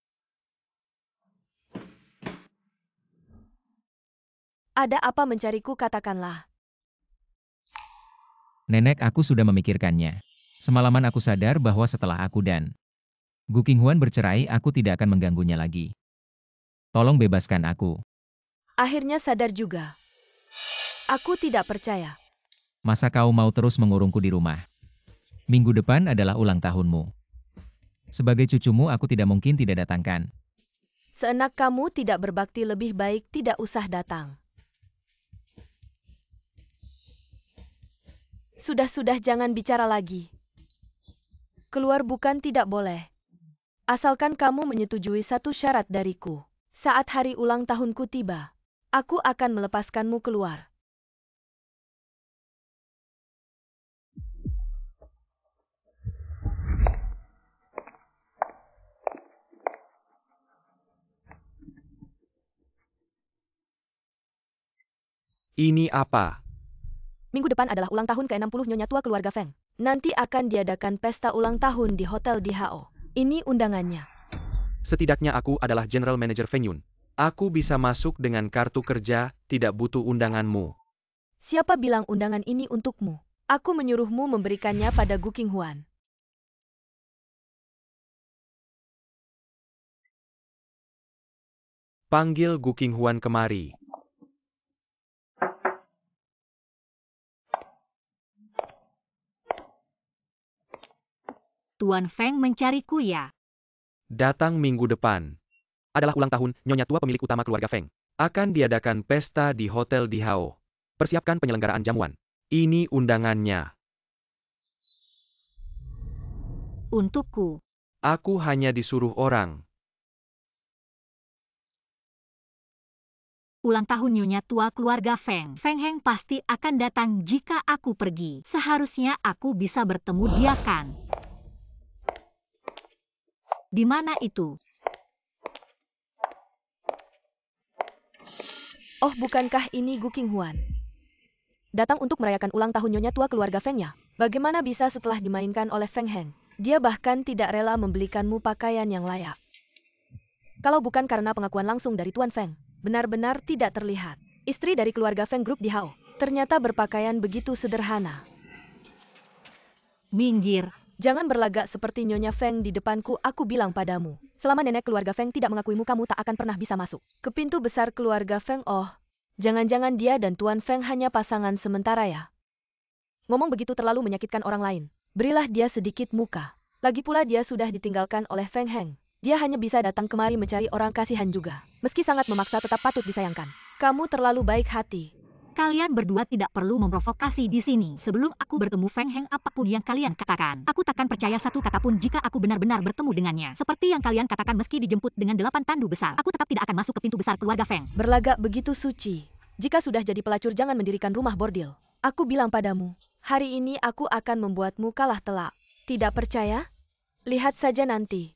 D: Ada apa mencariku, katakanlah.
B: Nenek, aku sudah memikirkannya. Semalaman aku sadar bahwa setelah aku dan Gu Qinghuan bercerai, aku tidak akan mengganggunya lagi. Tolong bebaskan aku.
D: Akhirnya sadar juga. Aku tidak percaya.
B: Masa kau mau terus mengurungku di rumah? Minggu depan adalah ulang tahunmu. Sebagai cucumu, aku tidak mungkin tidak datangkan.
D: Seenak kamu tidak berbakti, lebih baik tidak usah datang. Sudah-sudah, jangan bicara lagi. Keluar bukan tidak boleh. Asalkan kamu menyetujui satu syarat dariku. Saat hari ulang tahunku tiba, aku akan melepaskanmu keluar.
C: Ini apa?
D: Minggu depan adalah ulang tahun ke-60 Nyonya Tua keluarga Feng. Nanti akan diadakan pesta ulang tahun di Hotel di Hao. Ini undangannya.
C: Setidaknya aku adalah General Manager Feng Yun. Aku bisa masuk dengan kartu kerja, tidak butuh undanganmu.
D: Siapa bilang undangan ini untukmu? Aku menyuruhmu memberikannya pada Gu Qinghuan.
C: Panggil Gu Qinghuan kemari.
A: Tuan Feng mencariku ya.
C: Datang minggu depan. Adalah ulang tahun Nyonya Tua pemilik utama keluarga Feng. Akan diadakan pesta di Hotel di Hao. Persiapkan penyelenggaraan jamuan. Ini undangannya.
A: Untukku.
C: Aku hanya disuruh orang.
A: Ulang tahun Nyonya Tua keluarga Feng. Feng Heng pasti akan datang jika aku pergi. Seharusnya aku bisa bertemu dia kan? Di mana itu?
D: Oh, bukankah ini Gu Qinghuan? Datang untuk merayakan ulang tahun Nyonya Tua keluarga Feng-nya. Bagaimana bisa setelah dimainkan oleh Feng Heng? Dia bahkan tidak rela membelikanmu pakaian yang layak. Kalau bukan karena pengakuan langsung dari Tuan Feng, benar-benar tidak terlihat. Istri dari keluarga Feng Group di Hao, ternyata berpakaian begitu sederhana.
A: Minggir.
D: Jangan berlagak seperti Nyonya Feng di depanku, aku bilang padamu. Selama nenek keluarga Feng tidak mengakuimu, kamu tak akan pernah bisa masuk ke pintu besar keluarga Feng. Oh, jangan-jangan dia dan Tuan Feng hanya pasangan sementara ya? Ngomong begitu terlalu menyakitkan orang lain. Berilah dia sedikit muka. Lagi pula dia sudah ditinggalkan oleh Feng Heng. Dia hanya bisa datang kemari mencari orang kasihan juga. Meski sangat memaksa, tetap patut disayangkan. Kamu terlalu baik hati.
A: Kalian berdua tidak perlu memprovokasi di sini. Sebelum aku bertemu Feng Heng, apapun yang kalian katakan, aku takkan percaya satu kata pun jika aku benar-benar bertemu dengannya. Seperti yang kalian katakan, meski dijemput dengan 8 tandu besar, aku tetap tidak akan masuk ke pintu besar keluarga Feng.
D: Berlagak begitu suci. Jika sudah jadi pelacur, jangan mendirikan rumah bordil. Aku bilang padamu, hari ini aku akan membuatmu kalah telak. Tidak percaya? Lihat saja nanti.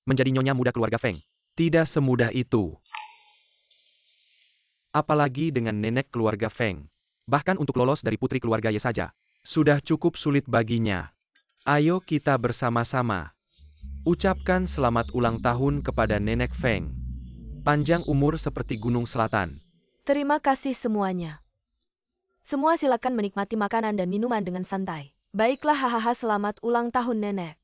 C: Menjadi nyonya muda keluarga Feng. Tidak semudah itu. Apalagi dengan nenek keluarga Feng. Bahkan untuk lolos dari putri keluarga Ye saja. Sudah cukup sulit baginya. Ayo kita bersama-sama. Ucapkan selamat ulang tahun kepada nenek Feng. Panjang umur seperti gunung selatan.
D: Terima kasih semuanya. Semua silakan menikmati makanan dan minuman dengan santai. Baiklah, hahaha, selamat ulang tahun nenek.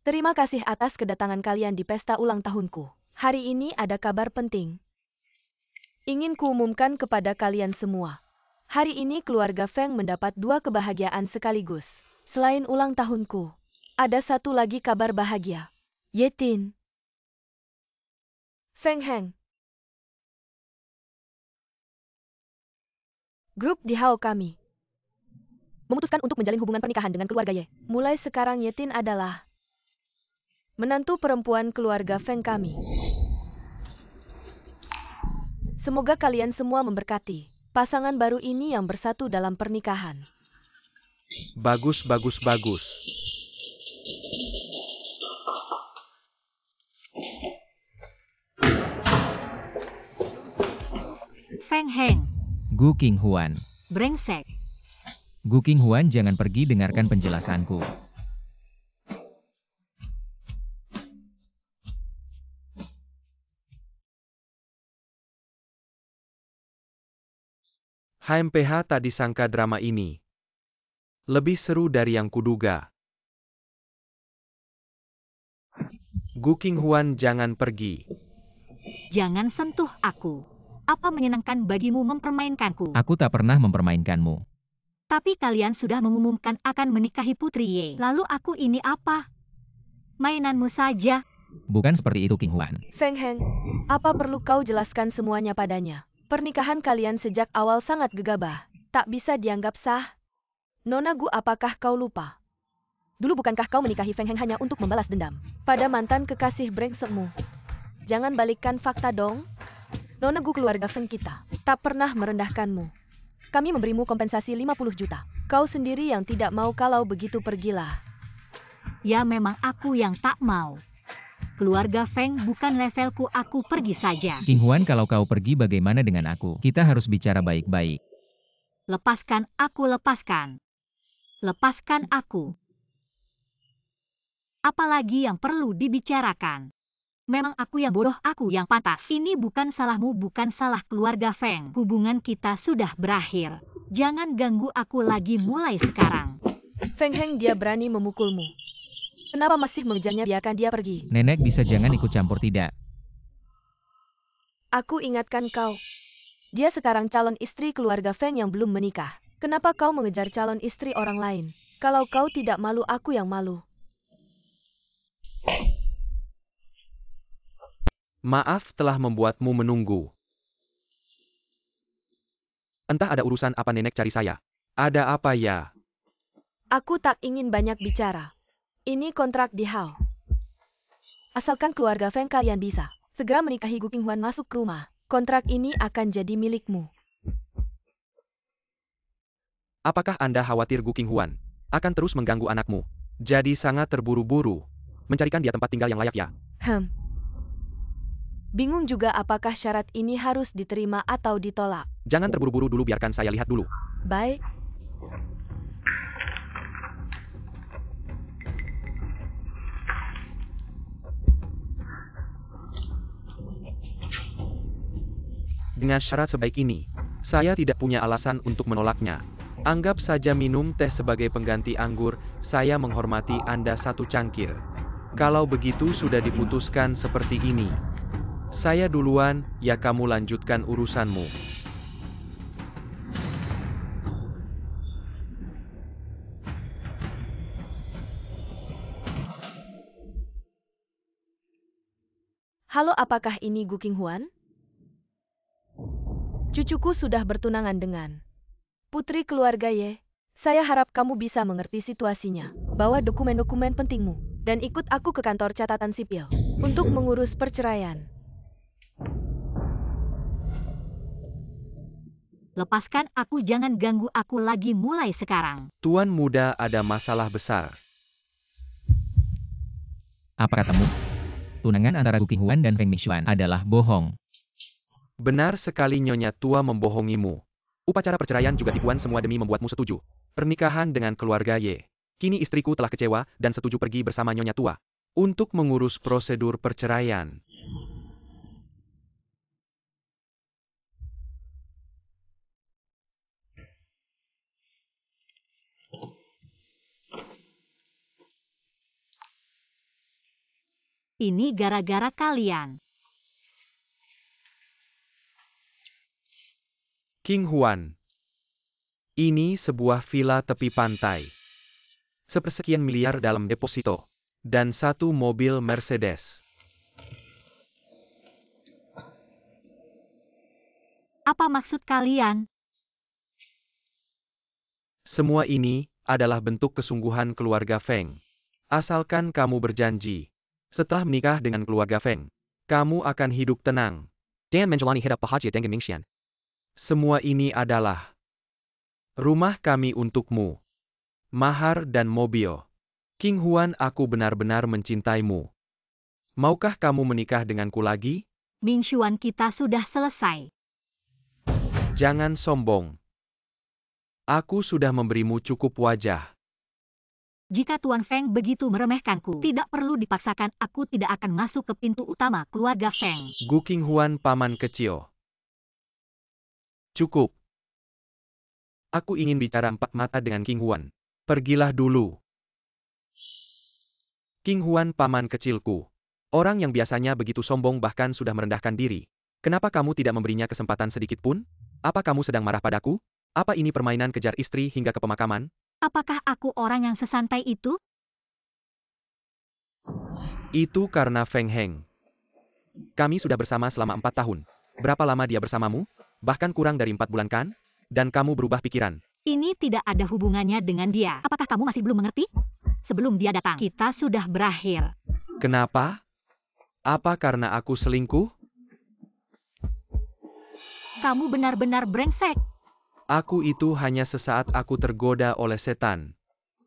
D: Terima kasih atas kedatangan kalian di pesta ulang tahunku. Hari ini ada kabar penting. Ingin kuumumkan kepada kalian semua. Hari ini keluarga Feng mendapat 2 kebahagiaan sekaligus. Selain ulang tahunku, ada satu lagi kabar bahagia. Yetin. Feng Heng. Grup di Hao kami memutuskan untuk menjalin hubungan pernikahan dengan keluarga Ye. Mulai sekarang Yetin adalah menantu perempuan keluarga Feng kami. Semoga kalian semua memberkati pasangan baru ini yang bersatu dalam pernikahan.
C: Bagus, bagus, bagus.
A: Feng Heng,
B: Gu Qinghuan.
A: brengsek.
B: Gu Qinghuan, jangan pergi, dengarkan penjelasanku.
C: HMPH tak disangka drama ini lebih seru dari yang kuduga. Gu Qinghuan, jangan pergi.
A: Jangan sentuh aku. Apa menyenangkan bagimu mempermainkanku?
B: Aku tak pernah mempermainkanmu.
A: Tapi kalian sudah mengumumkan akan menikahi Putri Ye. Lalu aku ini apa? Mainanmu saja.
B: Bukan seperti itu, Qinghuan.
D: Feng Heng, apa perlu kau jelaskan semuanya padanya? Pernikahan kalian sejak awal sangat gegabah. Tak bisa dianggap sah. Nona Gu, apakah kau lupa? Dulu bukankah kau menikahi Feng Heng hanya untuk membalas dendam pada mantan kekasih brengsekmu? Jangan balikkan fakta dong. Nona Gu, keluarga Feng kita tak pernah merendahkanmu. Kami memberimu kompensasi 50 juta. Kau sendiri yang tidak mau, kalau begitu pergilah.
A: Ya memang aku yang tak mau. Keluarga Feng bukan levelku, aku pergi saja.
B: Qinghuan, kalau kau pergi bagaimana dengan aku? Kita harus bicara baik-baik.
A: Lepaskan aku, lepaskan. Lepaskan aku. Apalagi yang perlu dibicarakan? Memang aku yang bodoh, aku yang pantas. Ini bukan salahmu, bukan salah keluarga Feng. Hubungan kita sudah berakhir. Jangan ganggu aku lagi mulai sekarang.
D: Feng Heng, dia berani memukulmu. Kenapa masih mengejarnya? Biarkan dia pergi.
B: Nenek, bisa jangan ikut campur, tidak?
D: Aku ingatkan kau. Dia sekarang calon istri keluarga Feng yang belum menikah. Kenapa kau mengejar calon istri orang lain? Kalau kau tidak malu, aku yang malu.
C: Maaf telah membuatmu menunggu. Entah ada urusan apa nenek cari saya. Ada apa ya?
D: Aku tak ingin banyak bicara. Ini kontrak di Hao. Asalkan keluarga Feng kalian bisa segera menikahi Gu Qinghuan masuk ke rumah, kontrak ini akan jadi milikmu.
C: Apakah Anda khawatir Gu Qinghuan akan terus mengganggu anakmu? Jadi sangat terburu-buru mencarikan dia tempat tinggal yang layak ya?
D: Bingung juga apakah syarat ini harus diterima atau ditolak.
C: Jangan terburu-buru dulu, biarkan saya lihat dulu.
D: Baik.
C: Dengan syarat sebaik ini, saya tidak punya alasan untuk menolaknya. Anggap saja minum teh sebagai pengganti anggur, saya menghormati Anda 1 cangkir. Kalau begitu sudah diputuskan seperti ini. Saya duluan, ya kamu lanjutkan urusanmu.
D: Halo, apakah ini Gu Qinghuan? Cucuku sudah bertunangan dengan putri keluarga Ye. Saya harap kamu bisa mengerti situasinya. Bawa dokumen-dokumen pentingmu dan ikut aku ke kantor catatan sipil untuk mengurus perceraian.
A: Lepaskan aku, jangan ganggu aku lagi mulai sekarang.
C: Tuan muda, ada masalah besar.
B: Apa katamu? Tunangan antara Gu Qinghuan dan Feng Mingxuan adalah bohong.
C: Benar sekali Nyonya Tua membohongimu. Upacara perceraian juga tipuan semua demi membuatmu setuju. Pernikahan dengan keluarga Ye. Kini istriku telah kecewa dan setuju pergi bersama Nyonya Tua untuk mengurus prosedur perceraian.
A: Ini gara-gara kalian.
C: King Huan. Ini sebuah villa tepi pantai. Sepersekian miliar dalam deposito. Dan 1 mobil Mercedes.
A: Apa maksud kalian?
C: Semua ini adalah bentuk kesungguhan keluarga Feng. Asalkan kamu berjanji. Setelah menikah dengan keluarga Feng, kamu akan hidup tenang.
E: Dan Menjelani hit up Bahagia dengan Mingxian.
C: Semua ini adalah rumah kami untukmu. Mahar dan mobil. King Huan, aku benar-benar mencintaimu. Maukah kamu menikah denganku lagi?
A: Mingxuan kita sudah selesai.
C: Jangan sombong. Aku sudah memberimu cukup wajah.
A: Jika Tuan Feng begitu meremehkanku, tidak perlu dipaksakan, aku tidak akan masuk ke pintu utama keluarga Feng.
C: Gu King Huan, paman kecil. Cukup. Aku ingin bicara 4 mata dengan King Huan. Pergilah dulu. King Huan, paman kecilku. Orang yang biasanya begitu sombong bahkan sudah merendahkan diri. Kenapa kamu tidak memberinya kesempatan sedikit pun? Apa kamu sedang marah padaku? Apa ini permainan kejar istri hingga ke pemakaman?
A: Apakah aku orang yang sesantai itu?
C: Itu karena Feng Heng. Kami sudah bersama selama 4 tahun. Berapa lama dia bersamamu? Bahkan kurang dari 4 bulan kan? Dan kamu berubah pikiran.
A: Ini tidak ada hubungannya dengan dia. Apakah kamu masih belum mengerti? Sebelum dia datang, kita sudah berakhir.
C: Kenapa? Apa karena aku selingkuh?
A: Kamu benar-benar brengsek.
C: Aku itu hanya sesaat aku tergoda oleh setan.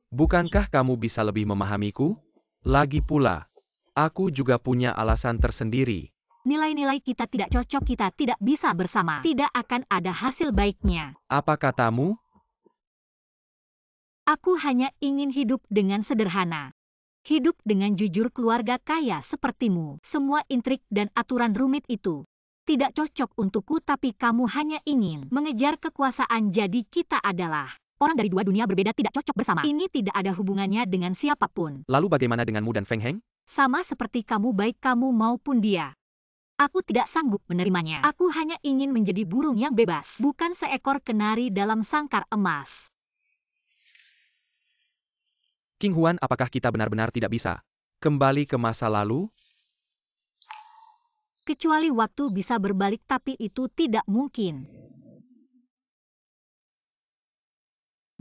C: Bukankah kamu bisa lebih memahamiku? Lagi pula, aku juga punya alasan tersendiri.
A: Nilai-nilai kita tidak cocok, kita tidak bisa bersama. Tidak akan ada hasil baiknya.
C: Apa katamu?
A: Aku hanya ingin hidup dengan sederhana. Hidup dengan jujur keluarga kaya sepertimu. Semua intrik dan aturan rumit itu tidak cocok untukku, tapi kamu hanya ingin mengejar kekuasaan. Jadi kita adalah orang dari 2 dunia berbeda, tidak cocok bersama. Ini tidak ada hubungannya dengan siapapun.
C: Lalu bagaimana denganmu dan Feng Heng?
A: Sama seperti kamu, baik kamu maupun dia. Aku tidak sanggup menerimanya. Aku hanya ingin menjadi burung yang bebas, bukan seekor kenari dalam sangkar emas.
C: King Huan, apakah kita benar-benar tidak bisa kembali ke masa lalu?
A: Kecuali waktu bisa berbalik, tapi itu tidak mungkin.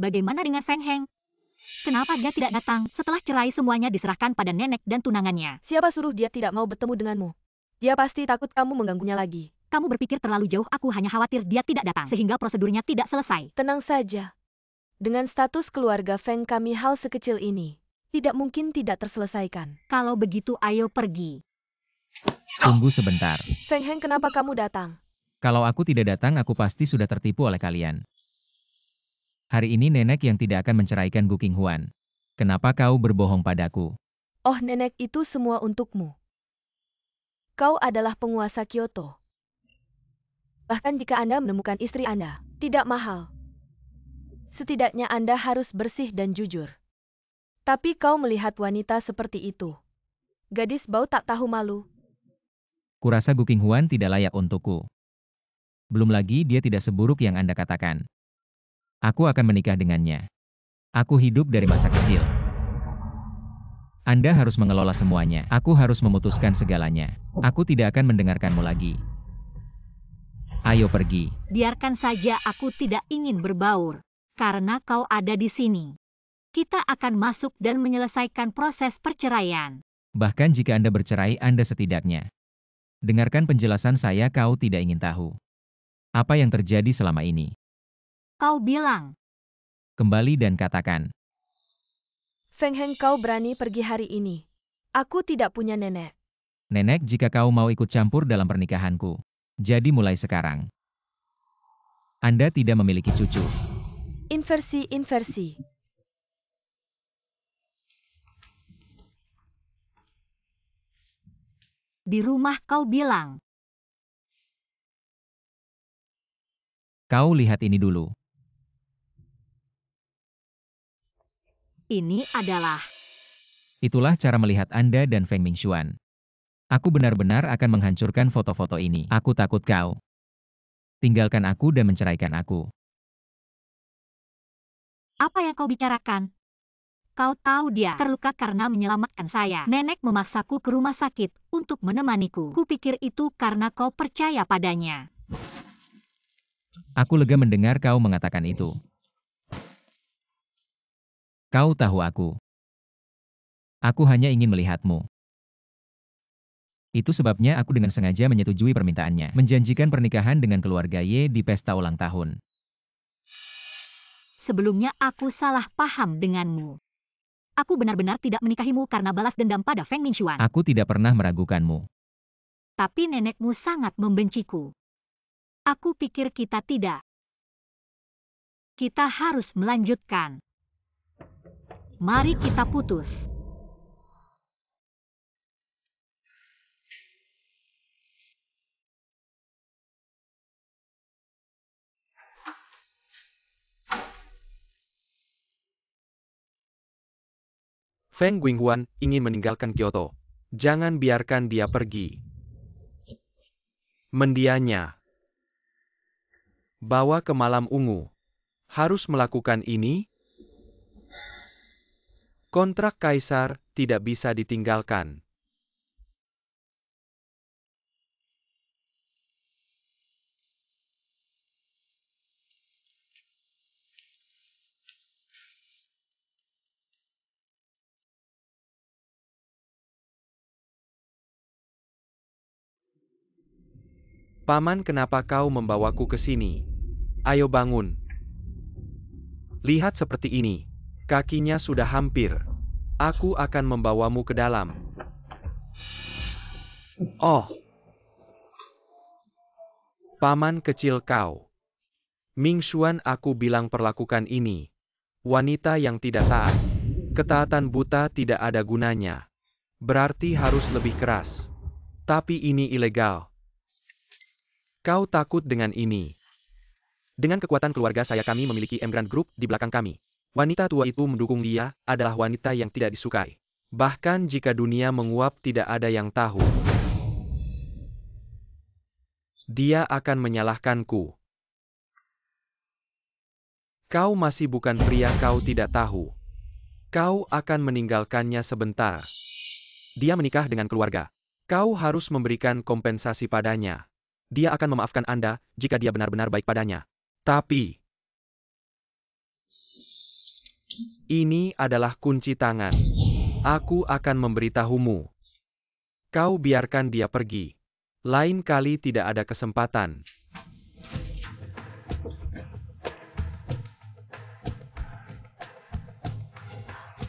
A: Bagaimana dengan Feng Heng? Kenapa dia tidak datang? Setelah cerai semuanya diserahkan pada nenek dan tunangannya.
D: Siapa suruh dia tidak mau bertemu denganmu? Dia pasti takut kamu mengganggunya lagi.
A: Kamu berpikir terlalu jauh, aku hanya khawatir dia tidak datang, sehingga prosedurnya tidak selesai.
D: Tenang saja. Dengan status keluarga Feng kami, hal sekecil ini tidak mungkin tidak terselesaikan.
A: Kalau begitu ayo pergi.
B: Tunggu sebentar.
D: Feng Heng, kenapa kamu datang?
B: Kalau aku tidak datang, aku pasti sudah tertipu oleh kalian. Hari ini nenek yang tidak akan menceraikan Gu King Huan. Kenapa kau berbohong padaku?
D: Oh, nenek, itu semua untukmu. Kau adalah penguasa Kyoto. Bahkan jika Anda menemukan istri Anda, tidak mahal. Setidaknya Anda harus bersih dan jujur. Tapi kau melihat wanita seperti itu. Gadis bau tak tahu malu.
B: Kurasa Gu King Huan tidak layak untukku. Belum lagi dia tidak seburuk yang Anda katakan. Aku akan menikah dengannya. Aku hidup dari masa kecil. Anda harus mengelola semuanya. Aku harus memutuskan segalanya. Aku tidak akan mendengarkanmu lagi. Ayo pergi.
A: Biarkan saja, aku tidak ingin berbaur. Karena kau ada di sini. Kita akan masuk dan menyelesaikan proses perceraian.
B: Bahkan jika Anda bercerai, Anda setidaknya. Dengarkan penjelasan saya, kau tidak ingin tahu. Apa yang terjadi selama ini?
A: Kau bilang.
B: Kembali dan katakan.
D: Feng Heng, kau berani pergi hari ini. Aku tidak punya nenek.
B: Nenek, jika kau mau ikut campur dalam pernikahanku, Jadi mulai sekarang, Anda tidak memiliki cucu.
D: Inversi.
A: Di rumah kau bilang.
B: Kau lihat ini dulu.
A: Ini adalah.
B: Itulah cara melihat Anda dan Feng Mingxuan. Aku benar-benar akan menghancurkan foto-foto ini. Aku takut kau. Tinggalkan aku dan menceraikan aku.
A: Apa yang kau bicarakan? Kau tahu dia terluka karena menyelamatkan saya. Nenek memaksaku ke rumah sakit untuk menemaniku. Kupikir itu karena kau percaya padanya.
B: Aku lega mendengar kau mengatakan itu. Kau tahu aku. Aku hanya ingin melihatmu. Itu sebabnya aku dengan sengaja menyetujui permintaannya, menjanjikan pernikahan dengan keluarga Ye di pesta ulang tahun.
A: Sebelumnya aku salah paham denganmu. Aku benar-benar tidak menikahimu karena balas dendam pada Feng Mingxuan.
B: Aku tidak pernah meragukanmu.
A: Tapi nenekmu sangat membenciku. Aku pikir kita tidak. Kita harus melanjutkan. Mari kita putus.
C: Feng Guinghuan ingin meninggalkan Kyoto. Jangan biarkan dia pergi. Mendianya. Bawa ke malam ungu. Harus melakukan ini? Kontrak kaisar tidak bisa ditinggalkan. Paman, kenapa kau membawaku ke sini? Ayo bangun. Lihat seperti ini. Kakinya sudah hampir. Aku akan membawamu ke dalam. Oh. Paman kecil kau. Mingxuan, aku bilang perlakukan ini. Wanita yang tidak taat. Ketaatan buta tidak ada gunanya. Berarti harus lebih keras. Tapi ini ilegal. Kau takut dengan ini. Dengan kekuatan keluarga saya, kami memiliki Evergrande Group di belakang kami. Wanita tua itu mendukung dia, adalah wanita yang tidak disukai. Bahkan jika dunia menguap, tidak ada yang tahu. Dia akan menyalahkanku. Kau masih bukan pria, kau tidak tahu. Kau akan meninggalkannya sebentar. Dia menikah dengan keluarga. Kau harus memberikan kompensasi padanya. Dia akan memaafkan Anda jika dia benar-benar baik padanya. Tapi ini adalah kunci tangan. Aku akan memberitahumu. Kau biarkan dia pergi. Lain kali tidak ada kesempatan.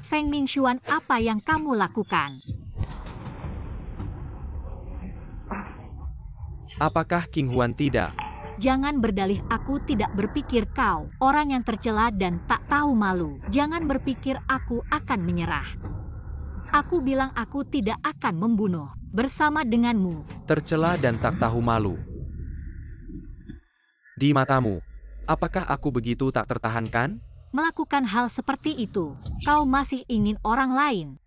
A: Feng Mingxuan, apa yang kamu lakukan?
C: Apakah King Huan tidak?
A: Jangan berdalih, aku tidak berpikir kau orang yang tercela dan tak tahu malu. Jangan berpikir aku akan menyerah. Aku bilang aku tidak akan membunuh bersama denganmu.
C: Tercela dan tak tahu malu. Di matamu, apakah aku begitu tak tertahankan?
A: Melakukan hal seperti itu, kau masih ingin orang lain.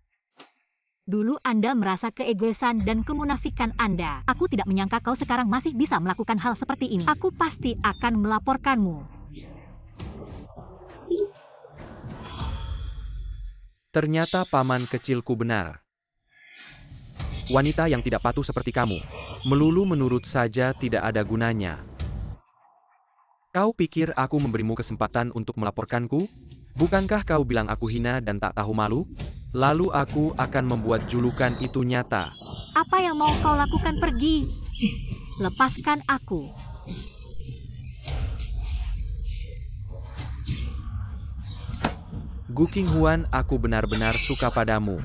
A: Dulu Anda merasa keegoisan dan kemunafikan Anda. Aku tidak menyangka kau sekarang masih bisa melakukan hal seperti ini. Aku pasti akan melaporkanmu.
C: Ternyata paman kecilku benar. Wanita yang tidak patuh seperti kamu, melulu menurut saja tidak ada gunanya. Kau pikir aku memberimu kesempatan untuk melaporkanku? Bukankah kau bilang aku hina dan tak tahu malu? Lalu aku akan membuat julukan itu nyata.
A: Apa yang mau kau lakukan? Pergi. Lepaskan aku.
C: Gu Qinghuan, aku benar-benar suka padamu.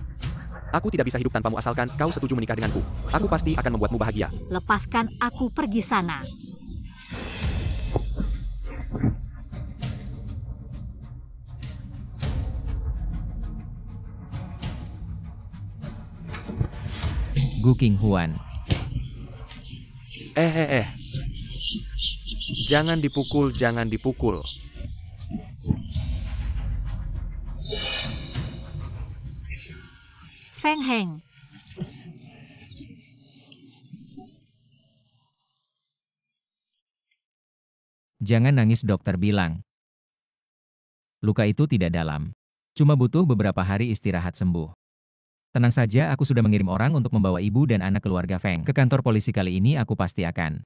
C: Aku tidak bisa hidup tanpamu asalkan kau setuju menikah denganku. Aku pasti akan membuatmu bahagia.
A: Lepaskan aku pergi sana.
B: Gu Qinghuan.
C: Jangan dipukul, jangan dipukul.
A: Feng Heng.
B: Jangan nangis, dokter bilang. Luka itu tidak dalam. Cuma butuh beberapa hari istirahat sembuh. Tenang saja, aku sudah mengirim orang untuk membawa ibu dan anak keluarga Feng ke kantor polisi. Kali ini aku pasti akan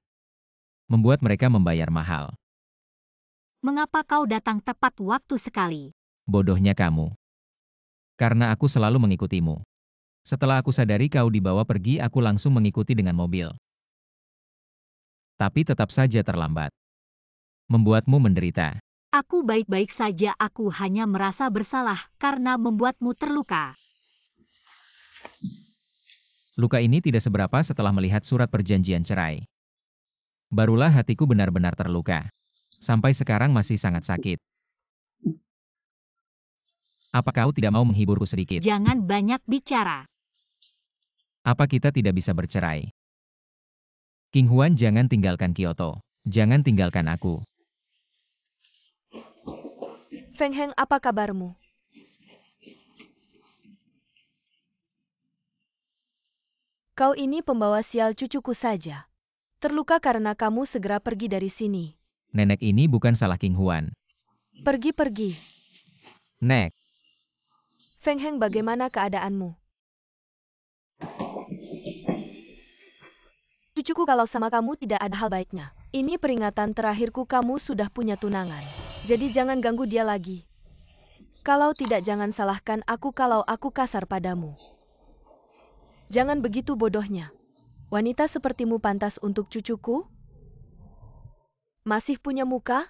B: membuat mereka membayar mahal.
A: Mengapa kau datang tepat waktu sekali?
B: Bodohnya kamu. Karena aku selalu mengikutimu. Setelah aku sadari kau dibawa pergi, aku langsung mengikuti dengan mobil. Tapi tetap saja terlambat. Membuatmu menderita.
A: Aku baik-baik saja, aku hanya merasa bersalah karena membuatmu terluka.
B: Luka ini tidak seberapa setelah melihat surat perjanjian cerai. Barulah hatiku benar-benar terluka. Sampai sekarang masih sangat sakit. Apa kau tidak mau menghiburku sedikit?
A: Jangan banyak bicara.
B: Apa kita tidak bisa bercerai? Qinghuan, jangan tinggalkan Kyoto. Jangan tinggalkan aku.
D: Feng Heng, apa kabarmu? Kau ini pembawa sial cucuku saja. Terluka karena kamu segera pergi dari sini.
B: Nenek ini bukan salah Qinghuan.
D: Pergi-pergi.
B: Nek,
D: Feng Heng, bagaimana keadaanmu? Cucuku, kalau sama kamu tidak ada hal baiknya. Ini peringatan terakhirku, kamu sudah punya tunangan. Jadi jangan ganggu dia lagi. Kalau tidak, jangan salahkan aku kalau aku kasar padamu. Jangan begitu bodohnya. Wanita sepertimu pantas untuk cucuku? Masih punya muka?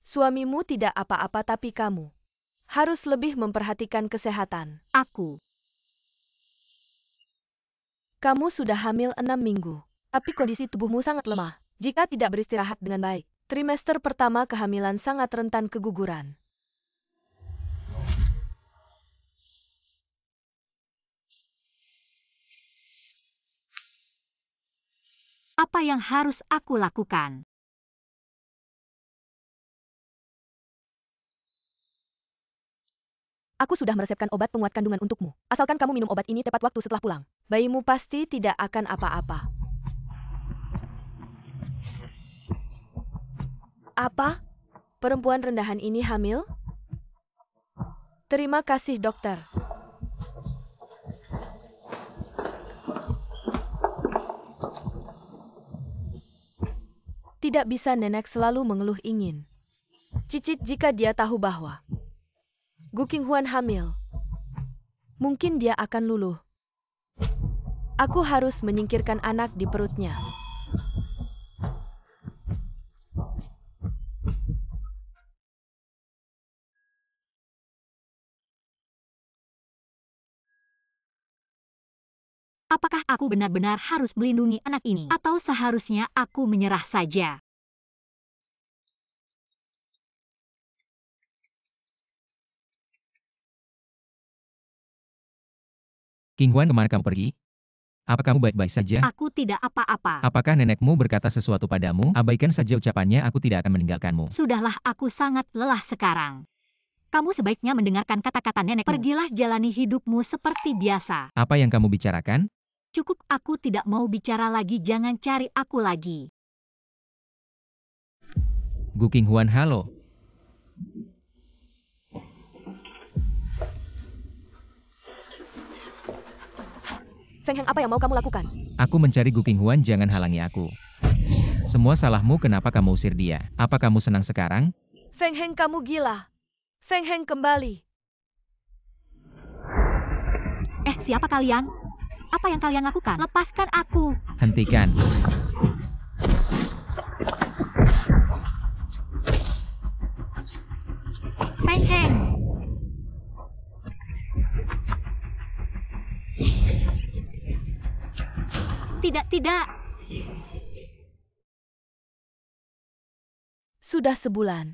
D: Suamimu tidak apa-apa, tapi kamu harus lebih memperhatikan kesehatan. Kamu sudah hamil 6 minggu, tapi kondisi tubuhmu sangat lemah. Jika tidak beristirahat dengan baik, trimester pertama kehamilan sangat rentan keguguran.
A: Apa yang harus aku lakukan?
D: Aku sudah meresepkan obat penguat kandungan untukmu. Asalkan kamu minum obat ini tepat waktu setelah pulang. Bayimu pasti tidak akan apa-apa. Apa? Perempuan rendahan ini hamil? Terima kasih, dokter. Tidak bisa, nenek selalu mengeluh ingin cicit jika dia tahu bahwa Gu Qinghuan hamil. Mungkin dia akan luluh. Aku harus menyingkirkan anak di perutnya.
A: Apakah aku benar-benar harus melindungi anak ini? Atau seharusnya aku menyerah saja?
B: Qinghuan, kemana kamu pergi? Apa kamu baik-baik saja?
A: Aku tidak apa-apa.
B: Apakah nenekmu berkata sesuatu padamu? Abaikan saja ucapannya, aku tidak akan meninggalkanmu.
A: Sudahlah, aku sangat lelah sekarang. Kamu sebaiknya mendengarkan kata-kata nenek. Pergilah, jalani hidupmu seperti biasa.
B: Apa yang kamu bicarakan?
A: Cukup, aku tidak mau bicara lagi, jangan cari aku lagi.
B: Gu Qinghuan, halo.
D: Feng Heng, apa yang mau kamu lakukan?
B: Aku mencari Gu Qinghuan, jangan halangi aku. Semua salahmu, kenapa kamu usir dia? Apa kamu senang sekarang?
D: Feng Heng, kamu gila. Feng Heng, kembali.
A: Siapa kalian? Apa yang kalian lakukan? Lepaskan aku.
B: Hentikan.
A: Feng Heng. Tidak, tidak.
D: Sudah sebulan.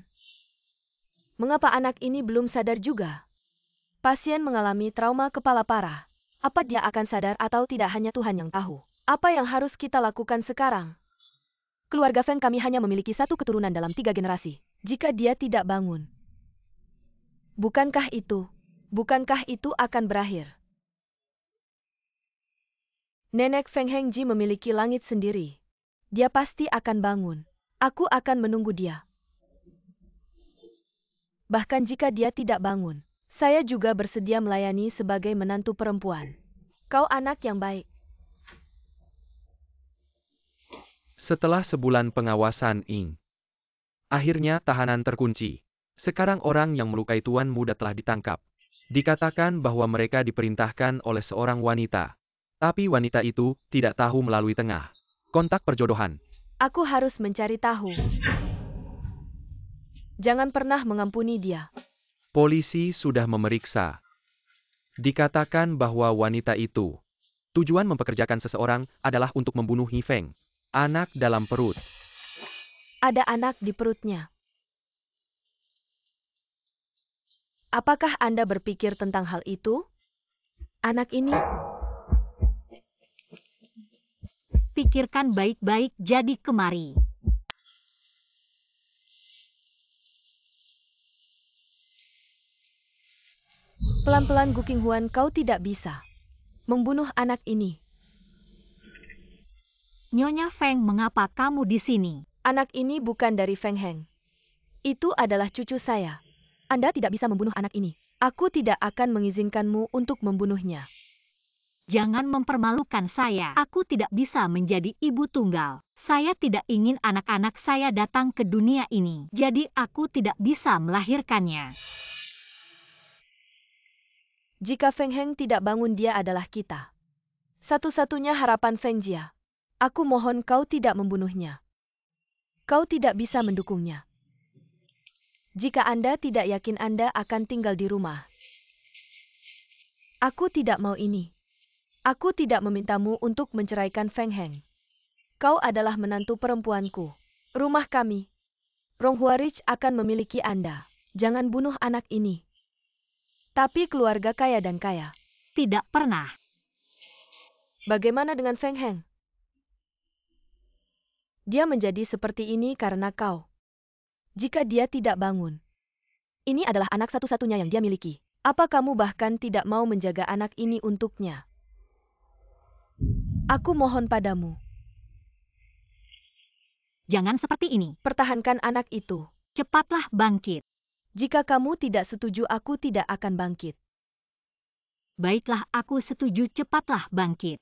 D: Mengapa anak ini belum sadar juga? Pasien mengalami trauma kepala parah. Apa dia akan sadar atau tidak hanya Tuhan yang tahu? Apa yang harus kita lakukan sekarang? Keluarga Feng kami hanya memiliki satu keturunan dalam 3 generasi. Jika dia tidak bangun, bukankah itu akan berakhir? Nenek Feng Hengji memiliki langit sendiri. Dia pasti akan bangun. Aku akan menunggu dia. Bahkan jika dia tidak bangun, saya juga bersedia melayani sebagai menantu perempuan. Kau anak yang baik.
C: Setelah sebulan pengawasan akhirnya tahanan terkunci. Sekarang orang yang melukai tuan muda telah ditangkap. Dikatakan bahwa mereka diperintahkan oleh seorang wanita. Tapi wanita itu tidak tahu melalui tengah kontak perjodohan.
D: Aku harus mencari tahu. Jangan pernah mengampuni dia.
C: Polisi sudah memeriksa. Dikatakan bahwa wanita itu tujuan mempekerjakan seseorang adalah untuk membunuh Hi Feng, anak dalam perut.
D: Ada anak di perutnya. Apakah Anda berpikir tentang hal itu? Anak ini,
A: Pikirkan baik-baik, jadi kemari.
D: pelan-pelan Gu Qinghuan, kau tidak bisa membunuh anak ini.
A: Nyonya Feng, mengapa kamu di sini?
D: Anak ini bukan dari Feng Heng. Itu adalah cucu saya. Anda tidak bisa membunuh anak ini. Aku tidak akan mengizinkanmu untuk membunuhnya.
A: Jangan mempermalukan saya. Aku tidak bisa menjadi ibu tunggal. Saya tidak ingin anak-anak saya datang ke dunia ini. Jadi aku tidak bisa melahirkannya.
D: Jika Feng Heng tidak bangun, dia adalah kita. Satu-satunya harapan Feng Jia. Aku mohon kau tidak membunuhnya. Kau tidak bisa mendukungnya. Jika Anda tidak yakin Anda akan tinggal di rumah. Aku tidak mau ini. Aku tidak memintamu untuk menceraikan Feng Heng. Kau adalah menantu perempuanku. Rumah kami. Ronghuarich akan memiliki Anda. Jangan bunuh anak ini. Tapi keluarga kaya dan kaya.
A: Tidak pernah.
D: Bagaimana dengan Feng Heng? Dia menjadi seperti ini karena kau. Jika dia tidak bangun. Ini adalah anak satu-satunya yang dia miliki. Apa kamu bahkan tidak mau menjaga anak ini untuknya? Aku mohon padamu.
A: Jangan seperti ini.
D: Pertahankan anak itu.
A: Cepatlah bangkit.
D: Jika kamu tidak setuju, aku tidak akan bangkit.
A: Baiklah, aku setuju, cepatlah bangkit.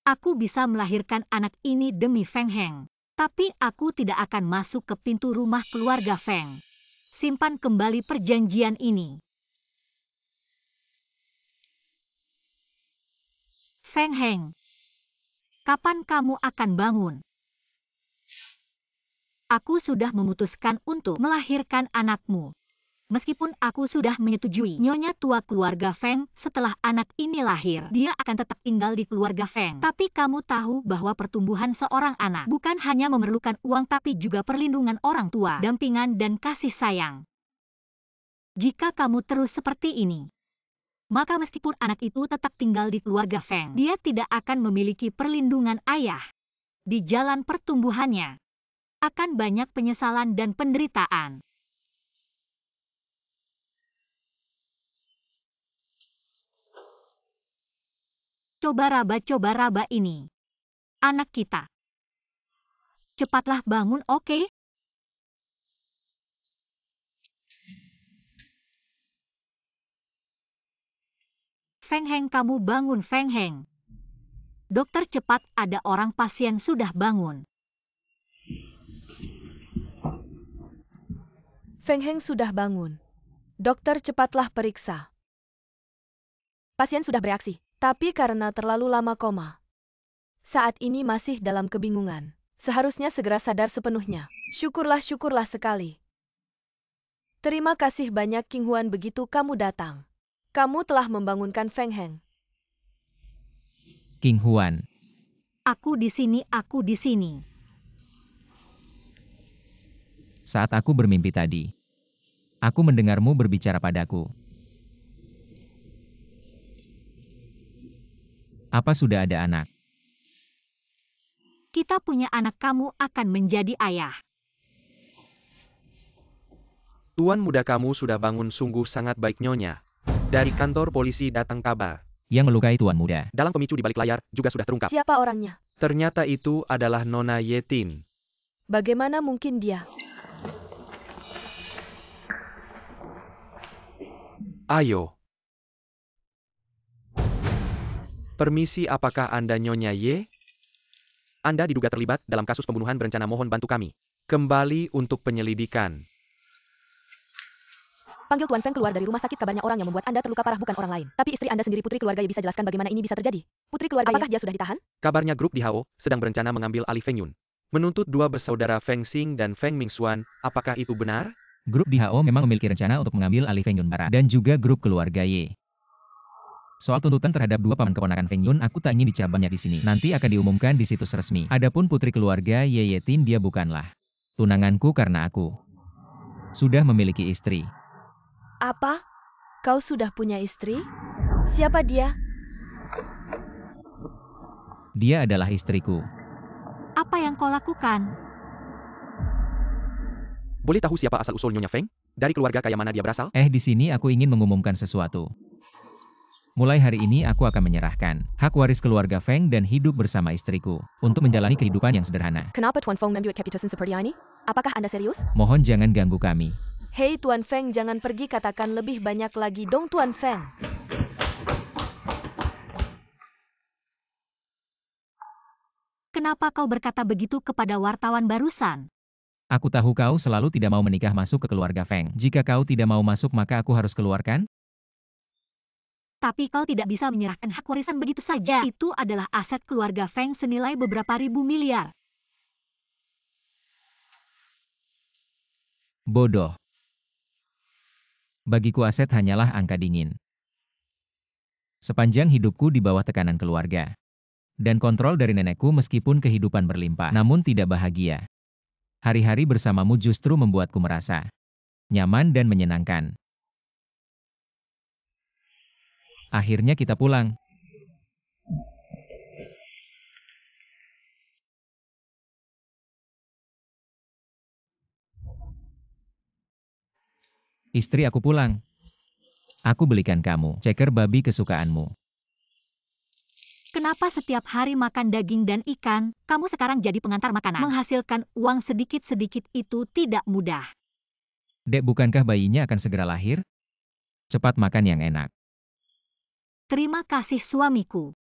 A: Aku bisa melahirkan anak ini demi Feng Heng. Tapi aku tidak akan masuk ke pintu rumah keluarga Feng. Simpan kembali perjanjian ini. Feng Heng, kapan kamu akan bangun? Aku sudah memutuskan untuk melahirkan anakmu. Meskipun aku sudah menyetujui nyonya tua keluarga Feng, setelah anak ini lahir, dia akan tetap tinggal di keluarga Feng. Tapi kamu tahu bahwa pertumbuhan seorang anak bukan hanya memerlukan uang tapi juga perlindungan orang tua, dampingan dan kasih sayang. Jika kamu terus seperti ini, maka meskipun anak itu tetap tinggal di keluarga Feng, dia tidak akan memiliki perlindungan ayah. Di jalan pertumbuhannya, akan banyak penyesalan dan penderitaan. Coba raba ini. Anak kita. Cepatlah bangun, oke? Feng Heng, kamu bangun, Feng Heng. Dokter, cepat, ada orang pasien sudah bangun.
D: Feng Heng sudah bangun. Dokter, cepatlah periksa. Pasien sudah bereaksi, tapi karena terlalu lama koma. Saat ini masih dalam kebingungan. Seharusnya segera sadar sepenuhnya. Syukurlah sekali. Terima kasih banyak King Huan, begitu kamu datang. Kamu telah membangunkan Feng Heng.
B: King Huan,
A: Aku di sini, aku di sini.
B: saat aku bermimpi tadi, aku mendengarmu berbicara padaku. Apa sudah ada anak?
A: Kita punya anak, kamu akan menjadi ayah.
C: Tuan muda kamu sudah bangun, sungguh sangat baik Nyonya. Dari kantor polisi datang kabar.
B: Yang melukai tuan muda.
C: Dalam pemicu di balik layar juga sudah terungkap.
D: Siapa orangnya?
C: Ternyata itu adalah Nona Yetin.
D: Bagaimana mungkin dia?
C: Ayo. Permisi, apakah Anda Nyonya Ye? Anda diduga terlibat dalam kasus pembunuhan berencana, mohon bantu kami. Kembali untuk penyelidikan.
D: Panggil Tuan Feng keluar dari rumah sakit, kabarnya orang yang membuat Anda terluka parah bukan orang lain. Tapi istri Anda sendiri, putri keluarga Ye, bisa jelaskan bagaimana ini bisa terjadi? Putri keluarga Ye, apakah dia sudah ditahan?
C: Kabarnya grup DHO sedang berencana mengambil alih Feng Yun. Menuntut dua bersaudara Feng Xing dan Feng Mingxuan, apakah itu benar?
B: Grup DHO memang memiliki rencana untuk mengambil alih Feng Yun Barat dan juga grup keluarga Ye. Soal tuntutan terhadap dua paman keponakan Feng Yun, aku tak ingin dicabanya di sini. Nanti akan diumumkan di situs resmi. Adapun putri keluarga Ye Yetin, dia bukanlah tunanganku karena aku sudah memiliki istri.
D: Apa? Kau sudah punya istri? Siapa dia?
B: Dia adalah istriku.
A: Apa yang kau lakukan?
C: Boleh tahu siapa asal-usul Nyonya Feng? Dari keluarga kaya mana dia berasal?
B: Di sini aku ingin mengumumkan sesuatu. Mulai hari ini aku akan menyerahkan hak waris keluarga Feng dan hidup bersama istriku untuk menjalani kehidupan yang sederhana.
D: Kenapa Tuan Feng membuat keputusan seperti ini? Apakah Anda serius?
B: Mohon jangan ganggu kami.
D: Hei Tuan Feng, jangan pergi, katakan lebih banyak lagi dong Tuan Feng.
A: Kenapa kau berkata begitu kepada wartawan barusan?
B: Aku tahu kau selalu tidak mau menikah masuk ke keluarga Feng. Jika kau tidak mau masuk, maka aku harus keluarkan?
A: Tapi kau tidak bisa menyerahkan hak warisan begitu saja. Itu adalah aset keluarga Feng senilai beberapa ribu miliar.
B: Bodoh. Bagiku aset hanyalah angka dingin. Sepanjang hidupku di bawah tekanan keluarga dan kontrol dari nenekku, meskipun kehidupan berlimpah, namun tidak bahagia. Hari-hari bersamamu justru membuatku merasa nyaman dan menyenangkan. Akhirnya kita pulang. Istri aku pulang. Aku belikan kamu ceker babi kesukaanmu.
A: Kenapa setiap hari makan daging dan ikan? Kamu sekarang jadi pengantar makanan. Menghasilkan uang sedikit-sedikit itu tidak mudah.
B: Dek, bukankah bayinya akan segera lahir? Cepat makan yang enak.
A: Terima kasih suamiku.